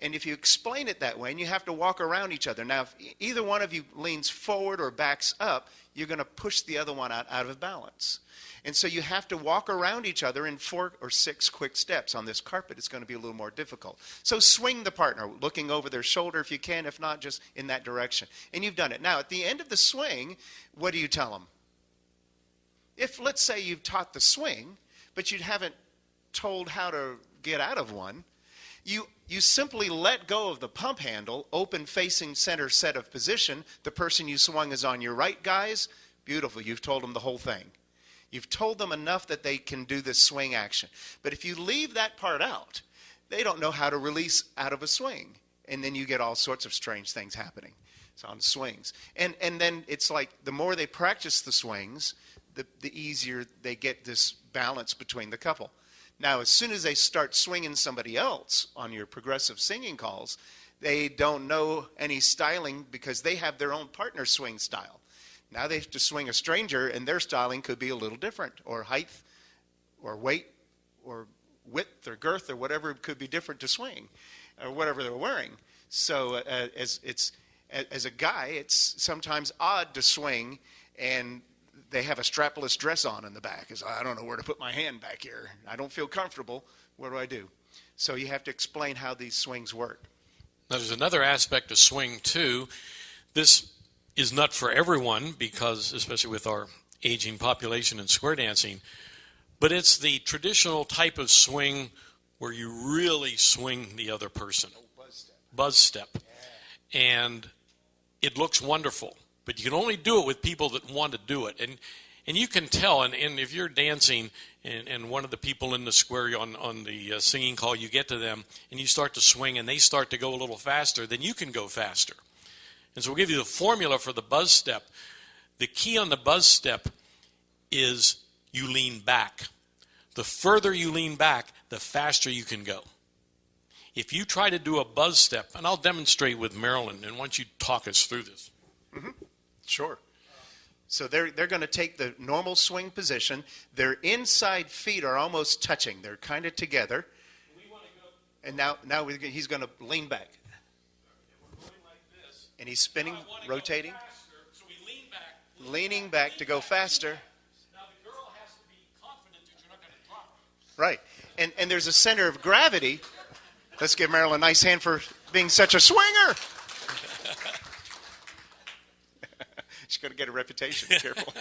Speaker 2: And if you explain it that way, and you have to walk around each other. Now, if either one of you leans forward or backs up, you're going to push the other one out of balance. And so you have to walk around each other in 4 or 6 quick steps. On this carpet, it's going to be a little more difficult. So swing the partner, looking over their shoulder if you can, if not, just in that direction. And you've done it. Now, at the end of the swing, what do you tell them? If, let's say, you've taught the swing, but you haven't told how to get out of one, you simply let go of the pump handle, open facing center set of position. The person you swung is on your right, guys. Beautiful. You've told them the whole thing. You've told them enough that they can do this swing action. But if you leave that part out, they don't know how to release out of a swing. And then you get all sorts of strange things happening. It's on swings. And then it's like the more they practice the swings, the easier they get this balance between the couple. Now, as soon as they start swinging somebody else on your progressive singing calls, they don't know any styling because they have their own partner swing style. Now they have to swing a stranger, and their styling could be a little different, or height, or weight, or width, or girth, or whatever could be different to swing, or whatever they're wearing. So as a guy, it's sometimes odd to swing, and they have a strapless dress on in the back. I don't know where to put my hand back here. I don't feel comfortable. What do I do? So you have to explain how these swings work.
Speaker 1: Now, there's another aspect of swing, too. This is not for everyone because, especially with our aging population in square dancing, but it's the traditional type of swing where you really swing the other person. Buzz step. Yeah. And it looks wonderful. But you can only do it with people that want to do it. And you can tell, and if you're dancing and one of the people in the square on the singing call, you get to them and you start to swing and they start to go a little faster, then you can go faster. And so we'll give you the formula for the buzz step. The key on the buzz step is you lean back. The further you lean back, the faster you can go. If you try to do a buzz step, and I'll demonstrate with Marilyn, and once you talk us through this.
Speaker 2: Mm-hmm. Sure. So they're going to take the normal swing position. Their inside feet are almost touching. They're kind of together. And now he's going to lean back. And he's spinning, rotating.
Speaker 1: So we lean back.
Speaker 2: Leaning back to go faster.
Speaker 1: Now the girl has to be confident that you're not going to drop her.
Speaker 2: Right. And there's a center of gravity. Let's give Marilyn a nice hand for being such a swinger. She's going to get a reputation. Be careful.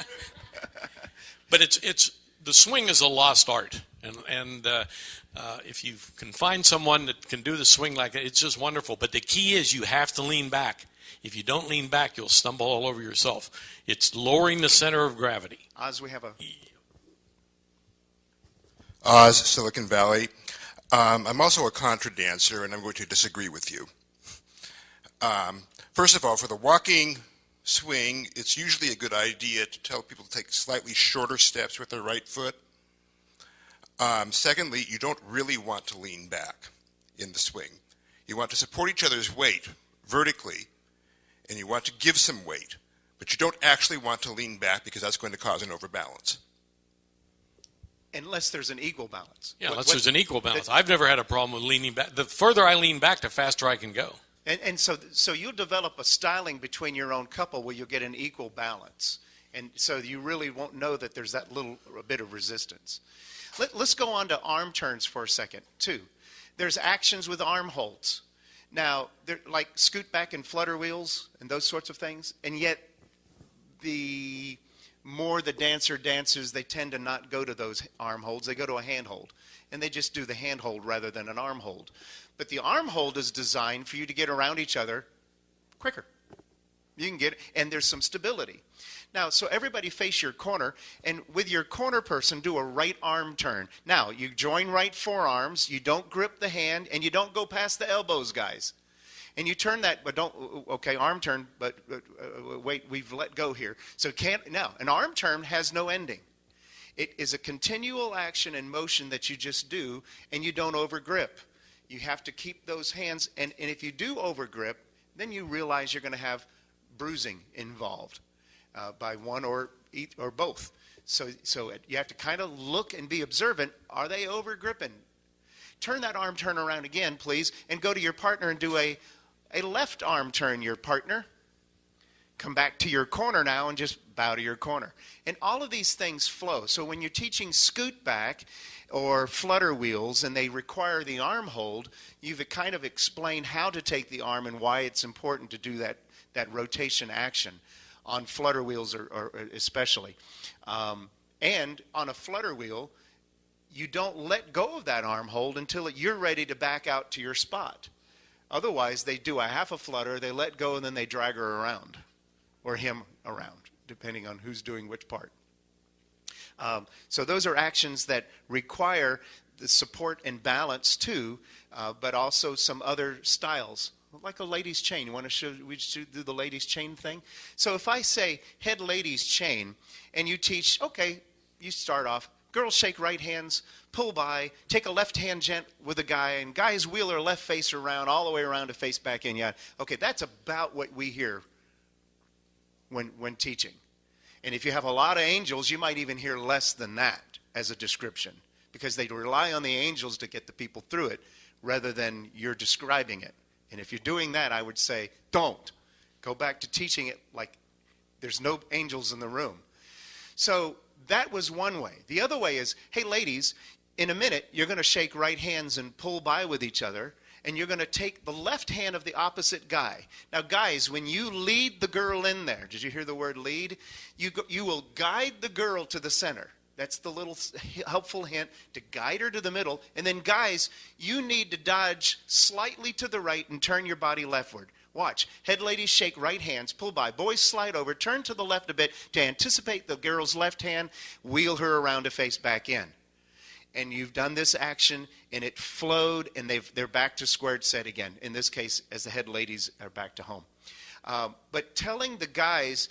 Speaker 1: But it's the swing is a lost art, and if you can find someone that can do the swing like that, it's just wonderful. But the key is you have to lean back. If you don't lean back, you'll stumble all over yourself. It's lowering the center of gravity.
Speaker 2: Oz, we have a...
Speaker 3: Oz, Silicon Valley. I'm also a contra dancer, and I'm going to disagree with you. First of all, for the walking swing, it's usually a good idea to tell people to take slightly shorter steps with their right foot. Secondly, you don't really want to lean back in the swing. You want to support each other's weight vertically, and you want to give some weight, but you don't actually want to lean back because that's going to cause an overbalance.
Speaker 2: Unless there's an equal balance.
Speaker 1: Yeah, unless there's an equal balance. I've never had a problem with leaning back. The further I lean back, the faster I can go.
Speaker 2: And so you'll develop a styling between your own couple where you'll get an equal balance. And so you really won't know that there's that a bit of resistance. Let's go on to arm turns for a second, too. There's actions with arm holds. Now, they're like scoot back and flutter wheels and those sorts of things. And yet, the more the dancer dances, they tend to not go to those arm holds. They go to a hand hold. And they just do the hand hold rather than an arm hold. But the arm hold is designed for you to get around each other quicker. You can get, and there's some stability. Now, so everybody face your corner, and with your corner person, do a right arm turn. Now, you join right forearms, you don't grip the hand, and you don't go past the elbows, guys. And you turn that, but don't, okay, arm turn, but wait, we've let go here. So now, an arm turn has no ending. It is a continual action and motion that you just do, and you don't overgrip. You have to keep those hands, and if you do overgrip, then you realize you're going to have bruising involved by one or both. So you have to kind of look and be observant. Are they overgripping? Turn that arm turn around again, please, and go to your partner and do a left arm turn, your partner. Come back to your corner now and just bow to your corner. And all of these things flow. So when you're teaching scoot back or flutter wheels and they require the arm hold, you've kind of explained how to take the arm and why it's important to do that rotation action on flutter wheels or especially. And on a flutter wheel, you don't let go of that arm hold until you're ready to back out to your spot. Otherwise, they do a half a flutter, they let go, and then they drag her around. Or him around, depending on who's doing which part. So those are actions that require the support and balance too, but also some other styles, like a ladies' chain. You want to show? We should do the ladies' chain thing. So if I say head ladies' chain, and you teach, okay, you start off. Girls shake right hands, pull by, take a left hand gent with a guy, and guys wheel their left face around, all the way around to face back in. Yeah, okay, that's about what we hear when teaching. And if you have a lot of angels, you might even hear less than that as a description, because they rely on the angels to get the people through it rather than you're describing it. And if you're doing that, I would say, don't. Go back to teaching it like there's no angels in the room. So that was one way. The other way is, hey, ladies, in a minute, you're going to shake right hands and pull by with each other, and you're going to take the left hand of the opposite guy. Now, guys, when you lead the girl in there, did you hear the word lead? You will guide the girl to the center. That's the little helpful hint to guide her to the middle. And then, guys, you need to dodge slightly to the right and turn your body leftward. Watch. Head ladies shake right hands, pull by. Boys slide over, turn to the left a bit to anticipate the girl's left hand, wheel her around to face back in. And you've done this action, and it flowed, and they're back to squared set again. In this case, as the head ladies are back to home. But telling the guys,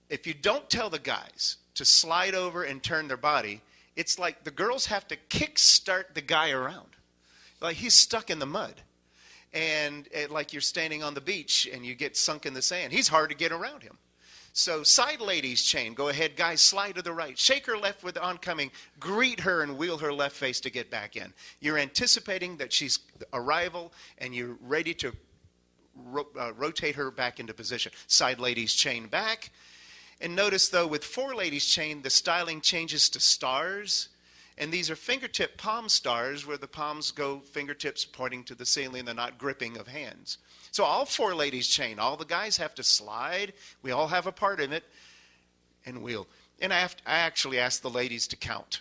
Speaker 2: if you don't tell the guys to slide over and turn their body, it's like the girls have to kick-start the guy around. Like he's stuck in the mud. And like you're standing on the beach and you get sunk in the sand. He's hard to get around him. So side ladies chain. Go ahead, guys, slide to the right. Shake her left with the oncoming. Greet her and wheel her left face to get back in. You're anticipating that she's arrival and you're ready to rotate her back into position. Side ladies chain back. And notice, though, with four ladies chain, the styling changes to stars. And these are fingertip palm stars where the palms go fingertips pointing to the ceiling. They're not gripping of hands. So all 4 ladies chain. All the guys have to slide. We all have a part in it. And I actually ask the ladies to count.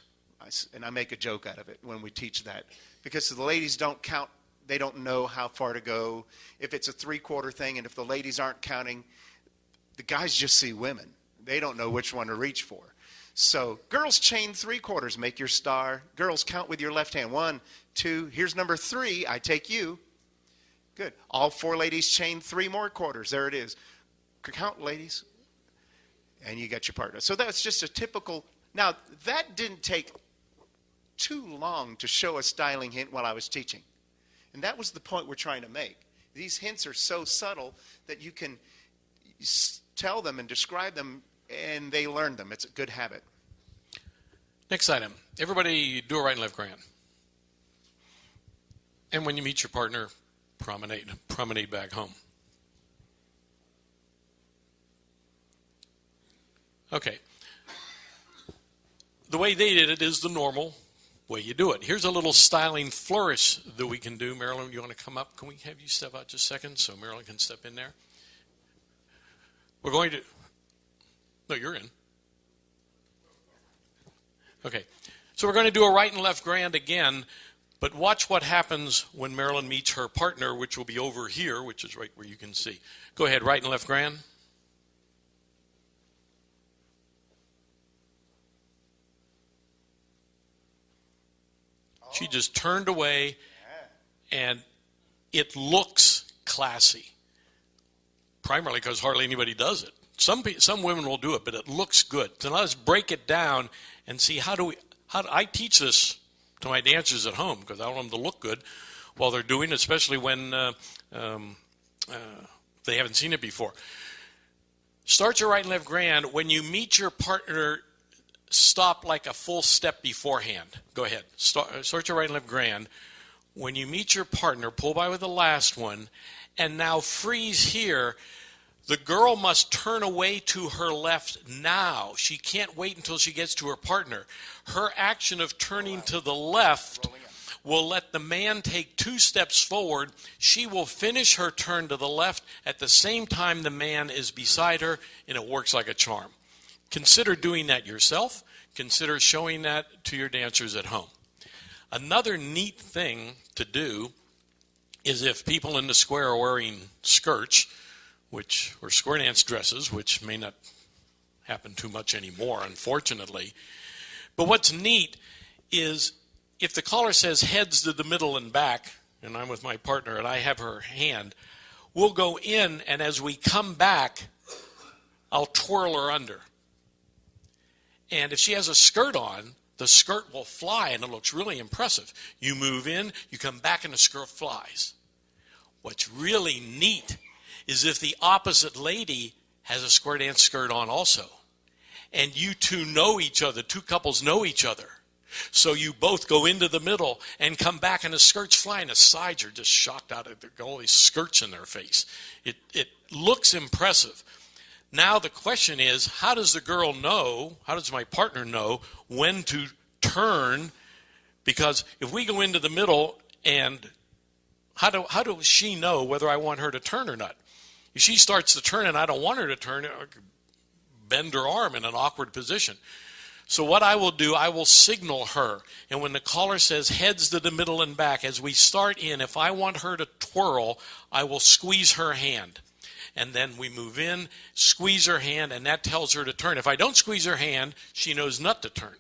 Speaker 2: And I make a joke out of it when we teach that. Because the ladies don't count. They don't know how far to go. If it's a 3/4 thing and if the ladies aren't counting, the guys just see women. They don't know which one to reach for. So girls chain 3/4, make your star. Girls count with your left hand. 1, 2, here's number 3, I take you. Good. All 4 ladies chain 3 more quarters. There it is. Count, ladies. And you got your partner. So that's just a typical. Now, that didn't take too long to show a styling hint while I was teaching. And that was the point we're trying to make. These hints are so subtle that you can tell them and describe them, and they learn them. It's a good habit.
Speaker 1: Next item. Everybody do a right and left grand. And when you meet your partner, promenade back home. Okay. The way they did it is the normal way you do it. Here's a little styling flourish that we can do. Marilyn, you want to come up? Can we have you step out just a second so Marilyn can step in there? We're going to... No, you're in. Okay. So we're going to do a right and left grand again, but watch what happens when Marilyn meets her partner, which will be over here, which is right where you can see. Go ahead, right and left grand. She just turned away, and it looks classy. Primarily because hardly anybody does it. Some women will do it, but it looks good. So let's break it down and see how do I teach this to my dancers at home because I want them to look good while they're doing it, especially when they haven't seen it before. Start your right and left grand. When you meet your partner, stop like a full step beforehand. Go ahead. Start your right and left grand. When you meet your partner, pull by with the last one, and now freeze here. The girl must turn away to her left now. She can't wait until she gets to her partner. Her action of turning to the left will let the man take 2 steps forward. She will finish her turn to the left at the same time the man is beside her, and it works like a charm. Consider doing that yourself. Consider showing that to your dancers at home. Another neat thing to do is if people in the square are wearing skirts, or square dance dresses, which may not happen too much anymore, unfortunately. But what's neat is if the caller says heads to the middle and back, and I'm with my partner and I have her hand, we'll go in, and as we come back, I'll twirl her under. And if she has a skirt on, the skirt will fly, and it looks really impressive. You move in, you come back, and the skirt flies. What's really neat is if the opposite lady has a square dance skirt on also. And you two know each other, 2 couples know each other. So you both go into the middle and come back and the skirts fly and the sides are just shocked out of all these skirts in their face. It looks impressive. Now the question is, how does the girl know, how does my partner know when to turn? Because if we go into the middle and how does she know whether I want her to turn or not? If she starts to turn and I don't want her to turn, I could bend her arm in an awkward position. So what I will do, I will signal her. And when the caller says heads to the middle and back, as we start in, if I want her to twirl, I will squeeze her hand. And then we move in, squeeze her hand, and that tells her to turn. If I don't squeeze her hand, she knows not to turn.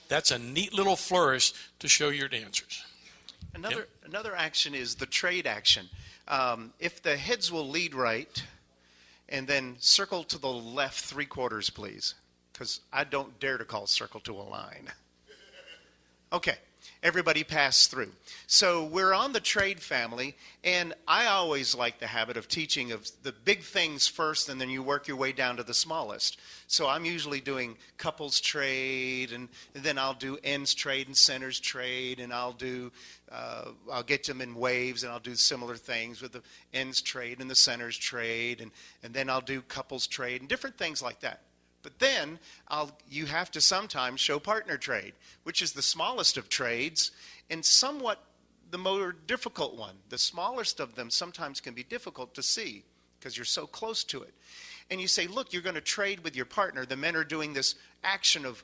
Speaker 1: That's a neat little flourish to show your dancers.
Speaker 2: Another action is the trade action. If the heads will lead right, and then circle to the left 3/4, please, because I don't dare to call circle to a line. Okay, everybody pass through. So we're on the trade family, and I always like the habit of teaching of the big things first, and then you work your way down to the smallest. So I'm usually doing couples trade, and then I'll do ends trade and centers trade, and I'll get them in waves, and I'll do similar things with the ends trade and the centers trade, and then I'll do couples trade and different things like that. But then you have to sometimes show partner trade, which is the smallest of trades and somewhat the more difficult one. The smallest of them sometimes can be difficult to see because you're so close to it. And you say, look, you're going to trade with your partner. The men are doing this action of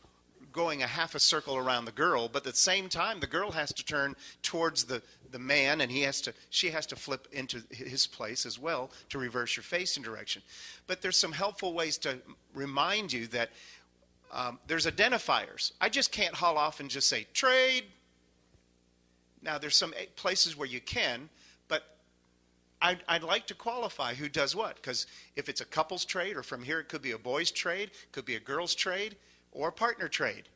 Speaker 2: going a half a circle around the girl, but at the same time, the girl has to turn towards the man, and she has to flip into his place as well to reverse your facing direction. But there's some helpful ways to remind you that there's identifiers. I just can't haul off and just say, trade. Now, there's some places where you can, but I'd like to qualify who does what, because if it's a couple's trade, or from here it could be a boy's trade, could be a girl's trade, or partner trade.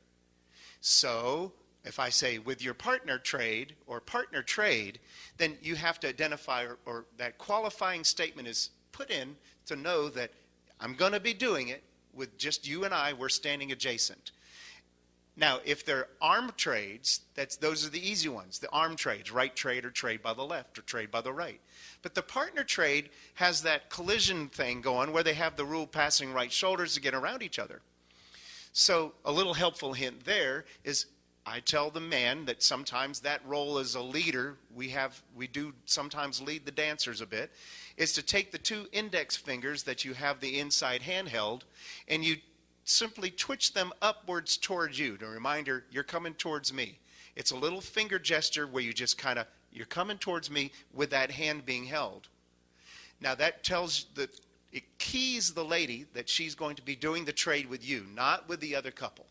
Speaker 2: So if I say with your partner trade or partner trade, then you have to identify, or that qualifying statement is put in to know that I'm going to be doing it with just you and I, we're standing adjacent. Now, if they're arm trades, those are the easy ones. The arm trades, right trade or trade by the left or trade by the right. But the partner trade has that collision thing going where they have the rule passing right shoulders to get around each other. So a little helpful hint there is I tell the man that sometimes that role as a leader, we do sometimes lead the dancers a bit, is to take the two index fingers that you have the inside hand held, and you simply twitch them upwards towards you. A reminder, you're coming towards me. It's a little finger gesture where you just you're coming towards me with that hand being held. Now that it keys the lady that she's going to be doing the trade with you, not with the other couple.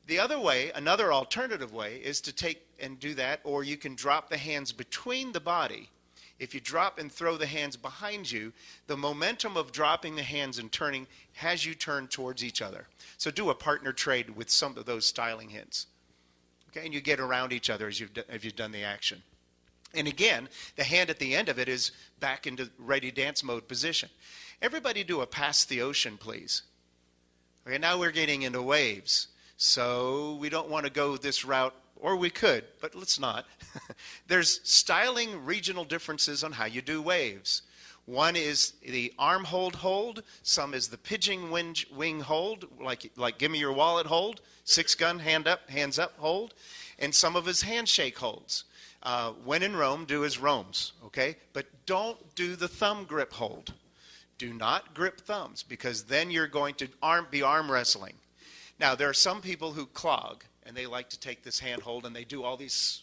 Speaker 2: The other way, another alternative way, is to take and do that, or you can drop the hands between the body. If you drop and throw the hands behind you, the momentum of dropping the hands and turning has you turn towards each other. So do a partner trade with some of those styling hints. Okay, and you get around each other as you've done the action. And again, the hand at the end of it is back into ready dance mode position. Everybody do a pass the ocean, please. Okay, now we're getting into waves. So we don't want to go this route, or we could, but let's not. There's styling regional differences on how you do waves. One is the arm hold. Some is the pigeon wing hold, like give me your wallet hold, 6-gun, hands up hold. And some of his handshake holds. When in Rome, do as Rome's, okay? But don't do the thumb grip hold. Do not grip thumbs, because then you're going to be arm wrestling. Now, there are some people who clog, and they like to take this hand hold, and they do all these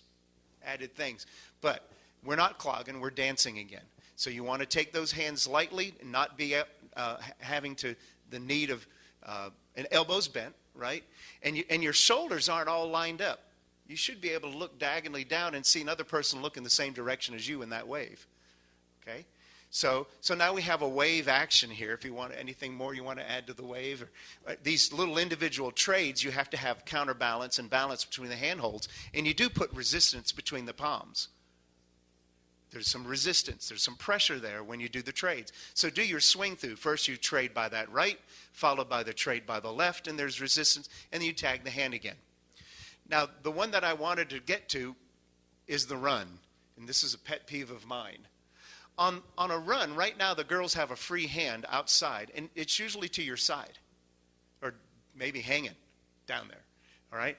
Speaker 2: added things. But we're not clogging, we're dancing again. So you want to take those hands lightly and not be having the need of an elbows bent, right? And your shoulders aren't all lined up. You should be able to look diagonally down and see another person look in the same direction as you in that wave. Okay? So now we have a wave action here. If you want anything more you want to add to the wave, or these little individual trades, you have to have counterbalance and balance between the handholds, and you do put resistance between the palms. There's some resistance, there's some pressure there when you do the trades. So do your swing through. First you trade by that right, followed by the trade by the left, and there's resistance, and then you tag the hand again. Now, the one that I wanted to get to is the run, and this is a pet peeve of mine. On a run, right now the girls have a free hand outside, and it's usually to your side, or maybe hanging down there, all right?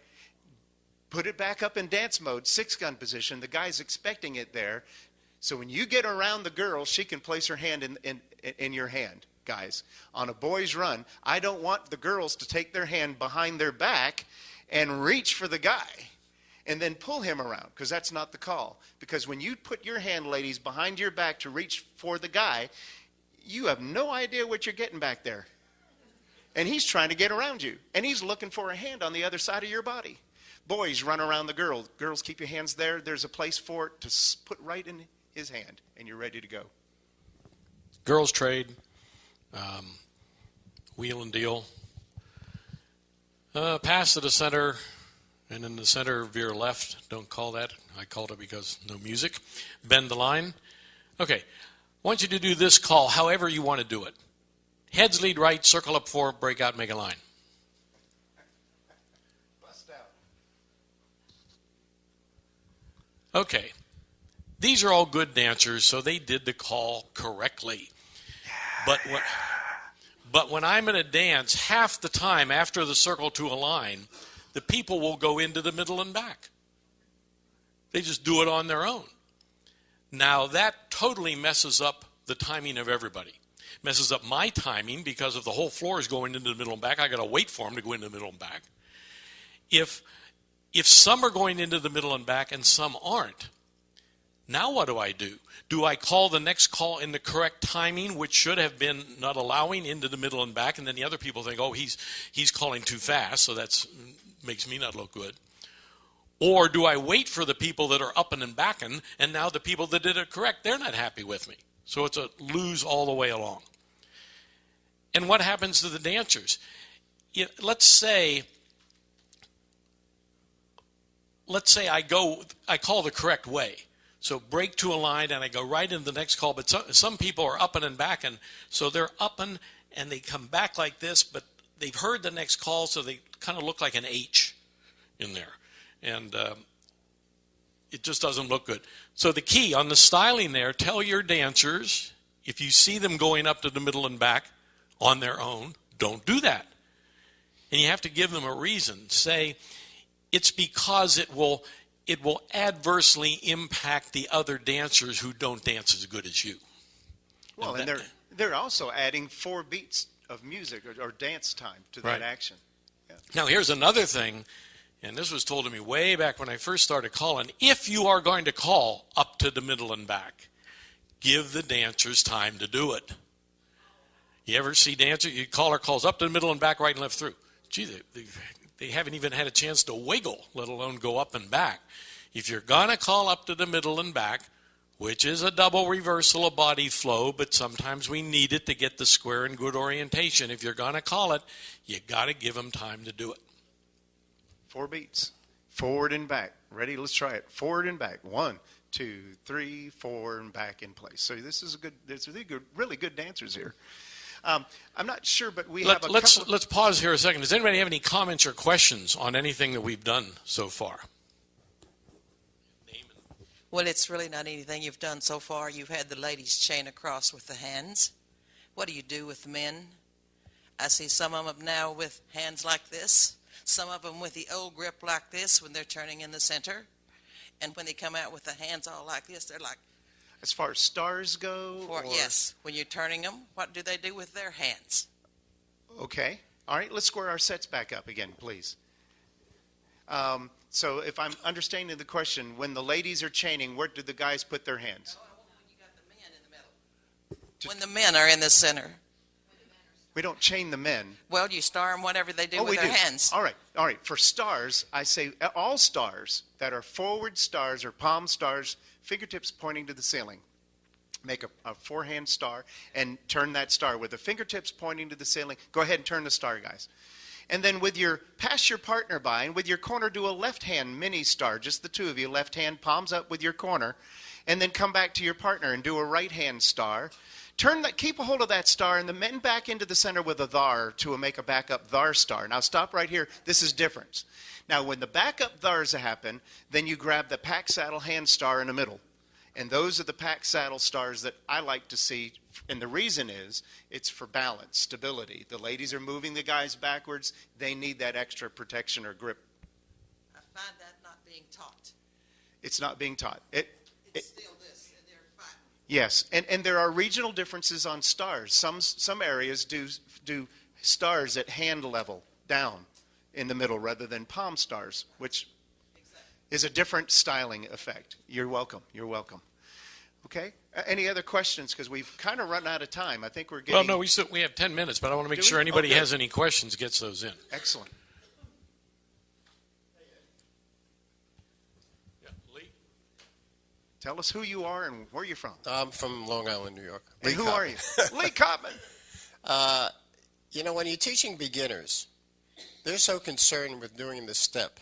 Speaker 2: Put it back up in dance mode, 6-gun position. The guy's expecting it there, so when you get around the girl, she can place her hand in your hand, guys. On a boy's run, I don't want the girls to take their hand behind their back and reach for the guy and then pull him around, because that's not the call. Because when you put your hand, ladies, behind your back to reach for the guy, you have no idea what you're getting back there. And he's trying to get around you, and he's looking for a hand on the other side of your body. Boys, run around the girl. Girls, keep your hands there. There's a place for it to put right in his hand, and you're ready to go.
Speaker 1: Girls trade, wheel and deal. Pass to the center, and in the center, veer left. Don't call that. I called it because no music. Bend the line. Okay. I want you to do this call however you want to do it. Heads lead right, circle up 4, break out, make a line.
Speaker 2: Bust out.
Speaker 1: Okay. These are all good dancers, so they did the call correctly. But when I'm in a dance, half the time after the circle to a line, the people will go into the middle and back. They just do it on their own. Now that totally messes up the timing of everybody. Messes up my timing because if the whole floor is going into the middle and back, I got to wait for them to go into the middle and back. If some are going into the middle and back and some aren't, now what do? Do I call the next call in the correct timing, which should have been not allowing into the middle and back, and then the other people think, oh, he's calling too fast, so that makes me not look good? Or do I wait for the people that are upping and backing, and now the people that did it correct, they're not happy with me? So it's a lose all the way along. And what happens to the dancers? Let's say I call the correct way. So break to a line and I go right into the next call. But some people are upping and backing. So they're upping and they come back like this, but they've heard the next call, so they kind of look like an H in there. And it just doesn't look good. So the key on the styling there, tell your dancers, if you see them going up to the middle and back on their own, don't do that. And you have to give them a reason. Say, it's because it will adversely impact the other dancers who don't dance as good as you.
Speaker 2: Well, and they're also adding 4 beats of music or dance time to that action. Yeah.
Speaker 1: Now, here's another thing, and this was told to me way back when I first started calling. If you are going to call up to the middle and back, give the dancers time to do it. You ever see dancers, your caller calls up to the middle and back, right and left through. Gee, they haven't even had a chance to wiggle, let alone go up and back. If you're going to call up to the middle and back, which is a double reversal of body flow, but sometimes we need it to get the square and good orientation. If you're going to call it, you got to give them time to do it.
Speaker 2: 4 beats. Forward and back. Ready? Let's try it. Forward and back. 1, 2, 3, 4, and back in place. So there's really good dancers here. I'm not sure, but
Speaker 1: let's pause here a second. Does anybody have any comments or questions on anything that we've done so far?
Speaker 4: Well, it's really not anything you've done so far. You've had the ladies chain across with the hands. What do you do with the men? I see some of them now with hands like this, some of them with the old grip like this when they're turning in the center, and when they come out with the hands all like this, they're like...
Speaker 2: As far as stars go?
Speaker 4: Yes. When you're turning them, what do they do with their hands?
Speaker 2: Okay. All right, let's square our sets back up again, please. So if I'm understanding the question, when the ladies are chaining, where do the guys put their hands?
Speaker 4: When you got the men in the middle. When the men are in the center.
Speaker 2: We don't chain the men.
Speaker 4: Well, you star them whatever they do with their hands.
Speaker 2: All right. For stars, I say all stars that are forward stars or palm stars, fingertips pointing to the ceiling. Make a forehand star and turn that star with the fingertips pointing to the ceiling. Go ahead and turn the star, guys. And then pass your partner by, and with your corner, do a left-hand mini star, just the two of you, left hand, palms up with your corner, and then come back to your partner and do a right-hand star. Keep a hold of that star, and the men back into the center with a thar to make a backup thar star. Now stop right here. This is different. Now when the backup thars happen, then you grab the pack saddle hand star in the middle. And those are the pack saddle stars that I like to see. And the reason is it's for balance, stability. The ladies are moving the guys backwards. They need that extra protection or grip.
Speaker 4: I find that not being taught.
Speaker 2: It's not being taught.
Speaker 4: It's still this, and they're fighting.
Speaker 2: Yes, and there are regional differences on stars. Some areas do stars at hand level down in the middle rather than palm stars, which is a different styling effect. You're welcome. You're welcome. Okay. Any other questions? Because we've kind of run out of time. I think we're getting...
Speaker 1: Well, no, we have 10 minutes, but I want to make sure anybody has any questions gets those in.
Speaker 2: Excellent.
Speaker 1: Yeah, Lee?
Speaker 2: Tell us who you are and where you're from.
Speaker 5: I'm from Long Island, New York.
Speaker 2: And who are you? Lee Copman.
Speaker 5: When you're teaching beginners, they're so concerned with doing the step.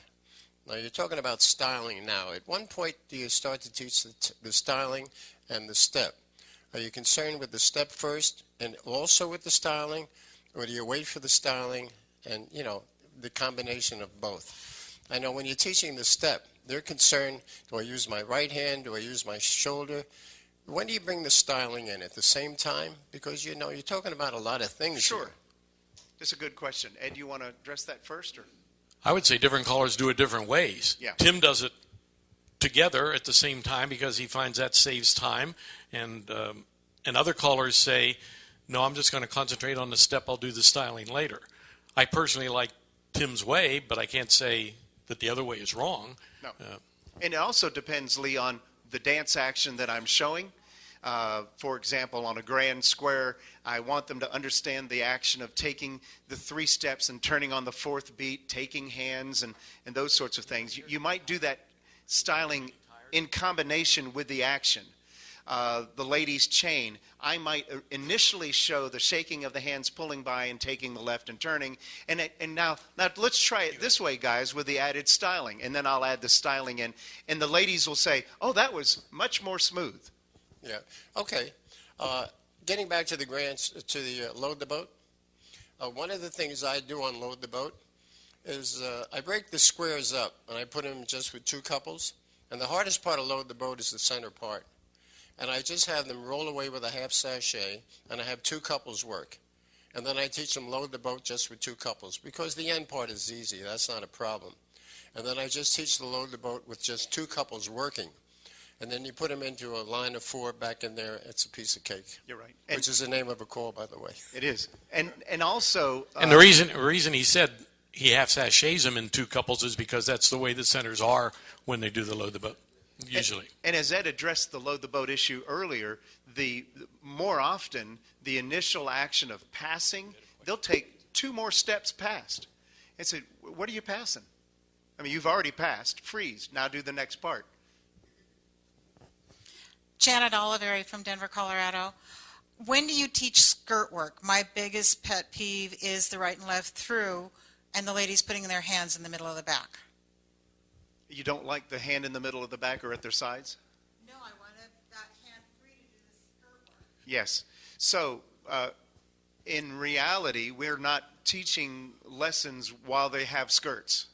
Speaker 5: Now, you're talking about styling now. At one point, do you start to teach the styling and the step? Are you concerned with the step first and also with the styling, or do you wait for the styling and, the combination of both? I know when you're teaching the step, they're concerned, do I use my right hand? Do I use my shoulder? When do you bring the styling in? At the same time? Because, you know, you're talking about a lot of things
Speaker 2: Sure.
Speaker 5: here.
Speaker 2: That's a good question. Ed, you want to address that first? Or?
Speaker 1: I would say different callers do it different ways.
Speaker 2: Yeah.
Speaker 1: Tim does it together at the same time because he finds that saves time, and other callers say, no, I'm just going to concentrate on the step, I'll do the styling later. I personally like Tim's way, but I can't say that the other way is wrong.
Speaker 2: No. And it also depends, Lee, on the dance action that I'm showing. For example, on a grand square, I want them to understand the action of taking the 3 steps and turning on the 4th beat, taking hands, and those sorts of things. You might do that styling in combination with the action. The lady's chain, I might initially show the shaking of the hands pulling by and taking the left and turning. And now let's try it this way, guys, with the added styling. And then I'll add the styling in. And the ladies will say, oh, that was much more smooth.
Speaker 5: Yeah. Okay. Getting back to the load the boat. One of the things I do on load the boat is I break the squares up and I put them just with 2 couples. And the hardest part of load the boat is the center part. And I just have them roll away with a half sachet, and I have 2 couples work. And then I teach them load the boat just with 2 couples, because the end part is easy. That's not a problem. And then I just teach the load the boat with just 2 couples working. And then you put them into a line of 4 back in there. It's a piece of cake.
Speaker 2: You're right.
Speaker 5: Which is the name of a call, by the way.
Speaker 2: It is. And also...
Speaker 1: and the reason he said he half sachets them in 2 couples is because that's the way the centers are when they do the load the boat. Usually.
Speaker 2: And as Ed addressed the load the boat issue earlier, more often the initial action of passing, they'll take 2 more steps past and say, what are you passing? I mean, you've already passed. Freeze. Now do the next part.
Speaker 6: Janet Oliveri from Denver, Colorado. When do you teach skirt work? My biggest pet peeve is the right and left through and the ladies putting their hands in the middle of the back.
Speaker 2: You don't like the hand in the middle of the back or at their sides?
Speaker 6: No, I wanted that hand free to do the skirt work.
Speaker 2: Yes. So, in reality, we're not teaching lessons while they have skirts.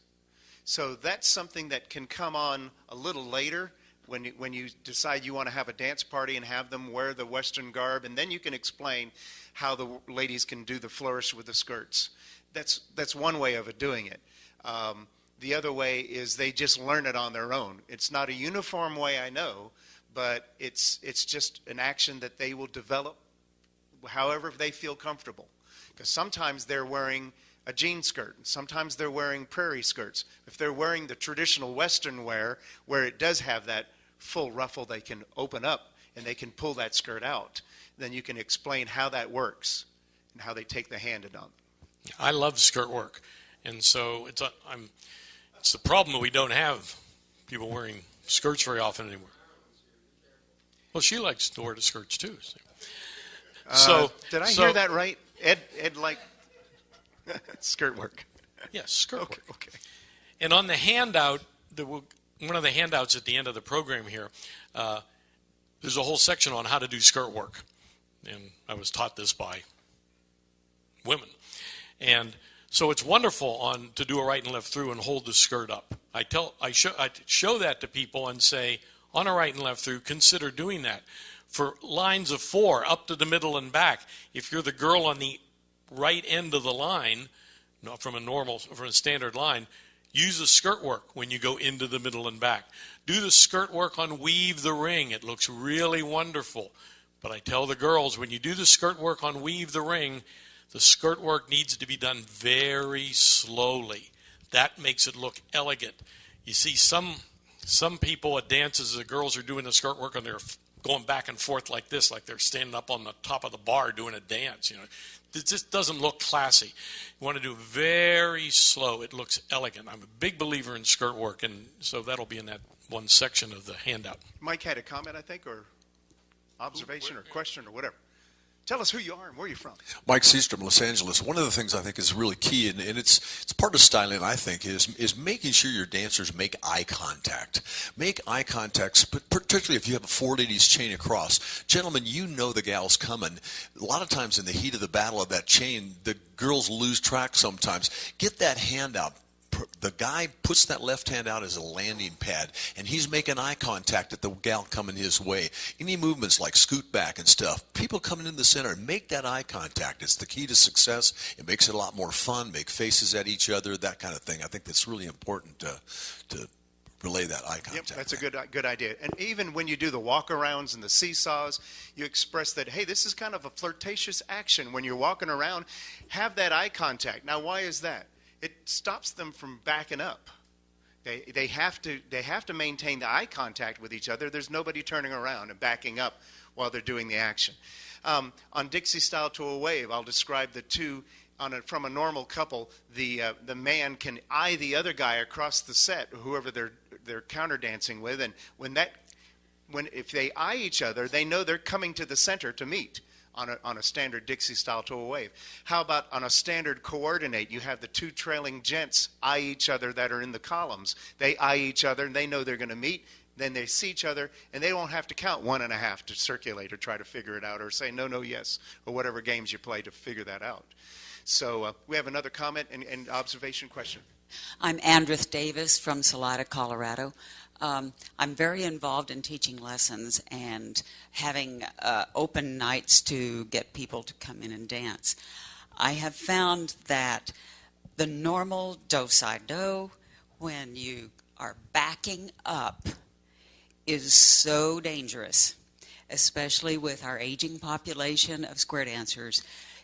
Speaker 2: So that's something that can come on a little later when you decide you want to have a dance party and have them wear the Western garb, and then you can explain how the ladies can do the flourish with the skirts. That's one way of doing it. The other way is they just learn it on their own. It's not a uniform way, I know, but it's just an action that they will develop however they feel comfortable. Because sometimes they're wearing a jean skirt, and sometimes they're wearing prairie skirts. If they're wearing the traditional Western wear, where it does have that full ruffle they can open up and they can pull that skirt out, then you can explain how that works and how they take the hand on it.
Speaker 1: I love skirt work, and so it's the problem that we don't have people wearing skirts very often anymore. Well, she likes to wear the skirts too.
Speaker 2: Did I hear that right? Ed liked skirt work.
Speaker 1: Yes, skirt work.
Speaker 2: Okay.
Speaker 1: And on the handout, one of the handouts at the end of the program here, there's a whole section on how to do skirt work. And I was taught this by women. And so it's wonderful to do a right and left through and hold the skirt up. I show that to people and say, on a right and left through, consider doing that. For lines of 4, up to the middle and back, if you're the girl on the right end of the line, not from a standard line, use the skirt work when you go into the middle and back. Do the skirt work on weave the ring. It looks really wonderful. But I tell the girls, when you do the skirt work on weave the ring, the skirt work needs to be done very slowly. That makes it look elegant. You see some people at dances, the girls are doing the skirt work and they're going back and forth like this, like they're standing up on the top of the bar doing a dance. It just doesn't look classy. You want to do very slow. It looks elegant. I'm a big believer in skirt work, and so that'll be in that one section of the handout.
Speaker 2: Mike had a comment, I think, or observation or question or whatever. Tell us who you are and where you're from.
Speaker 7: Mike Seastrom, Los Angeles. One of the things I think is really key, and it's part of styling, I think, is making sure your dancers make eye contact. Make eye contact, particularly if you have a 4 ladies chain across. Gentlemen, you know the gal's coming. A lot of times in the heat of the battle of that chain, the girls lose track sometimes. Get that hand out. the guy puts that left hand out as a landing pad, and he's making eye contact at the gal coming his way. Any movements like scoot back and stuff, people coming in the center, make that eye contact. It's the key to success. It makes it a lot more fun, make faces at each other, that kind of thing. I think that's really important to relay that eye contact.
Speaker 2: Yep, that's a good idea. And even when you do the walk-arounds and the seesaws, you express that, hey, this is kind of a flirtatious action. When you're walking around, have that eye contact. Now, why is that? It stops them from backing up. They have to maintain the eye contact with each other. There's nobody turning around and backing up while they're doing the action. On Dixie Style to a Wave, I'll describe the two. From a normal couple, the man can eye the other guy across the set, whoever they're counter dancing with, and if they eye each other, they know they're coming to the center to meet on a standard Dixie Style to a Wave. How about on a standard coordinate? You have the two trailing gents eye each other that are in the columns. They eye each other, and they know they're going to meet. Then they see each other, and they won't have to count 1.5 to circulate or try to figure it out, or say no, no, yes, or whatever games you play to figure that out. So we have another comment and observation question.
Speaker 8: I'm Andreth Davis from Salida, Colorado. I'm very involved in teaching lessons and having open nights to get people to come in and dance. I have found that the normal do-side-do, when you are backing up, is so dangerous, especially with our aging population of square dancers.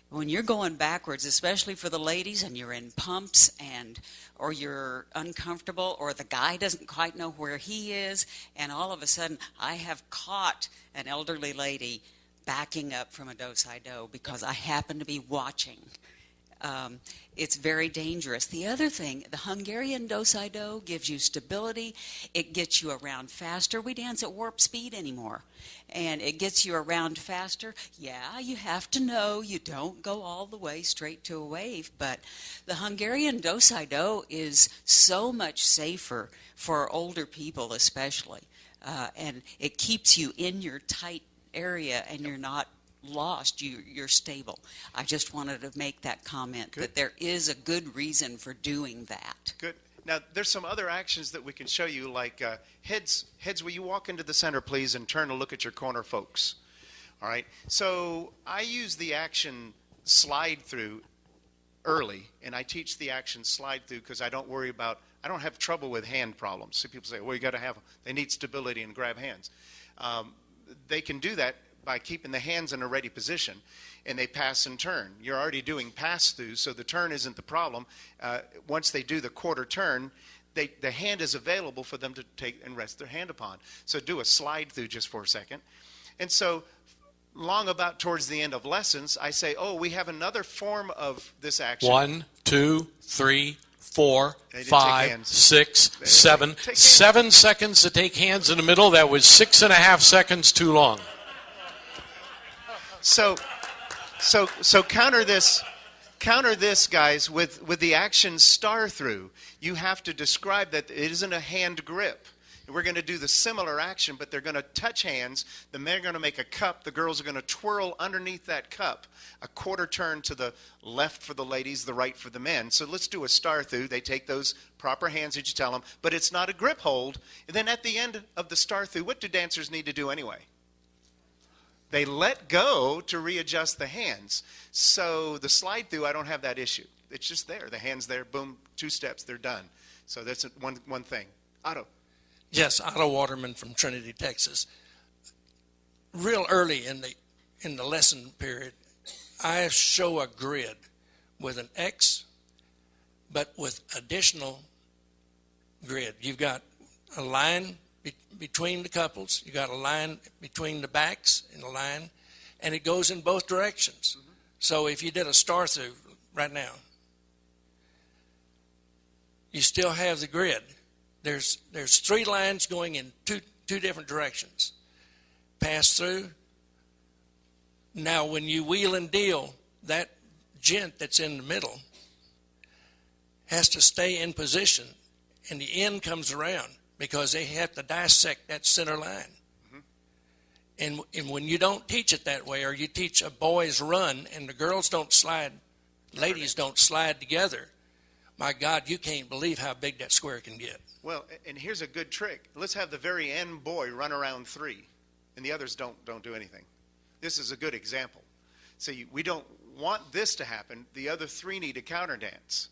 Speaker 8: When you're going backwards, especially for the ladies, and you're in pumps, or you're uncomfortable, or the guy doesn't quite know where he is, and all of a sudden I have caught an elderly lady backing up from a do-side-do because I happen to be watching. It's very dangerous. The other thing, the Hungarian do-side-do gives you stability. It gets you around faster. We dance at warp speed anymore. And it gets you around faster. Yeah, you have to know you don't go all the way straight to a wave. But the Hungarian do-side-do is so much safer for older people especially. And it keeps you in your tight area and you're not lost, you're stable. I just wanted to make that comment that there is a good reason for doing that.
Speaker 2: Good. Now, there's some other actions that we can show you, like heads. Will you walk into the center, please, and turn to look at your corner folks? All right. So I use the action slide through early, and I teach the action slide through because I don't have trouble with hand problems. So people say, well, they need stability and grab hands. They can do that by keeping the hands in a ready position, and they pass and turn. You're already doing pass-through, so the turn isn't the problem. Once they do the quarter turn, the hand is available for them to take and rest their hand upon. So do a slide-through just for a second. And so long about towards the end of lessons, I say, oh, we have another form of this action.
Speaker 1: 1, 2, 3, 4, 5, 6, 7. 7 seconds to take hands in the middle. That was 6.5 seconds too long.
Speaker 2: So counter this, guys, with the action star through. You have to describe that it isn't a hand grip. We're going to do the similar action, but they're going to touch hands. The men are going to make a cup. The girls are going to twirl underneath that cup. A quarter turn to the left for the ladies, the right for the men. So let's do a star through. They take those proper hands that you tell them, but it's not a grip hold. And then at the end of the star through, what do dancers need to do anyway? They let go to readjust the hands. So the slide through, I don't have that issue. It's just there. The hand's there, boom, 2 steps, they're done. So that's one thing. Otto.
Speaker 9: Yes, Otto Waterman from Trinity, Texas. Real early in the lesson period, I show a grid with an X, but with additional grid. You've got a line between the couples, you got a line between the backs in a line, and it goes in both directions. Mm-hmm. So if you did a star through right now, you still have the grid. There's 3 lines going in two different directions. Pass through. Now when you wheel and deal, that gent that's in the middle has to stay in position, and the end comes around, because they have to dissect that center line. Mm-hmm. And when you don't teach it that way, or you teach a boys run and the girls don't slide, ladies don't slide together, my God, you can't believe how big that square can get.
Speaker 2: Well, and here's a good trick. Let's have the very end boy run around 3, and the others don't do anything. This is a good example. So we don't want this to happen. The other 3 need to counter dance,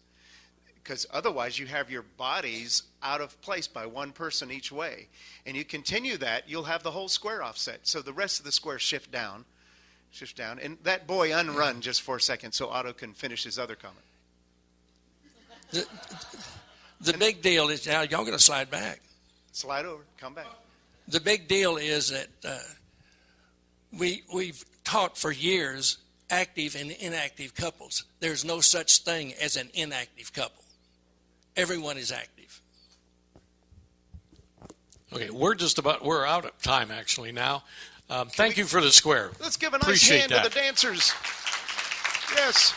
Speaker 2: because otherwise you have your bodies out of place by one person each way. And you continue that, you'll have the whole square offset. So the rest of the square shifts down, and that boy unrun just for a second so Otto can finish his other comment.
Speaker 9: The big deal is, now y'all going to slide back.
Speaker 2: Slide over, come back.
Speaker 9: The big deal is that we've taught for years active and inactive couples. There's no such thing as an inactive couple. Everyone is active.
Speaker 1: Okay, we're out of time actually now. Thank you for the square.
Speaker 2: Let's give a nice
Speaker 1: Appreciate
Speaker 2: hand
Speaker 1: that.
Speaker 2: to the dancers. Yes.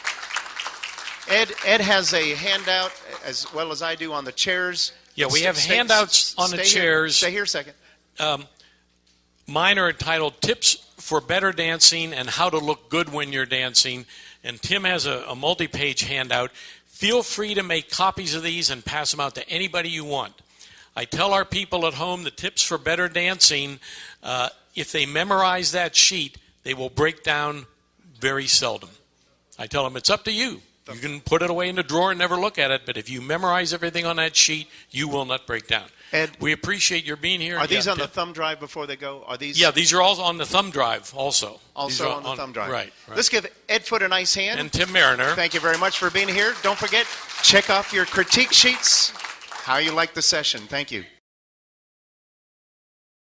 Speaker 2: Ed has a handout, as well as I do, on the chairs.
Speaker 1: Yeah, we have handouts on the chairs.
Speaker 2: Stay here a second.
Speaker 1: Mine are entitled Tips for Better Dancing and How to Look Good When You're Dancing. And Tim has a multi-page handout. Feel free to make copies of these and pass them out to anybody you want. I tell our people at home the tips for better dancing, if they memorize that sheet, they will break down very seldom. I tell them it's up to you. You can put it away in the drawer and never look at it, but if you memorize everything on that sheet, you will not break down.
Speaker 2: Ed,
Speaker 1: we appreciate your being here.
Speaker 2: Are these on the thumb drive before they go? Are these?
Speaker 1: Yeah, these are all on the thumb drive also.
Speaker 2: Also on the thumb drive.
Speaker 1: Right.
Speaker 2: Let's give Ed Foote a nice hand.
Speaker 1: And Tim Marriner.
Speaker 2: Thank you very much for being here. Don't forget, check off your critique sheets, how you like the session. Thank you.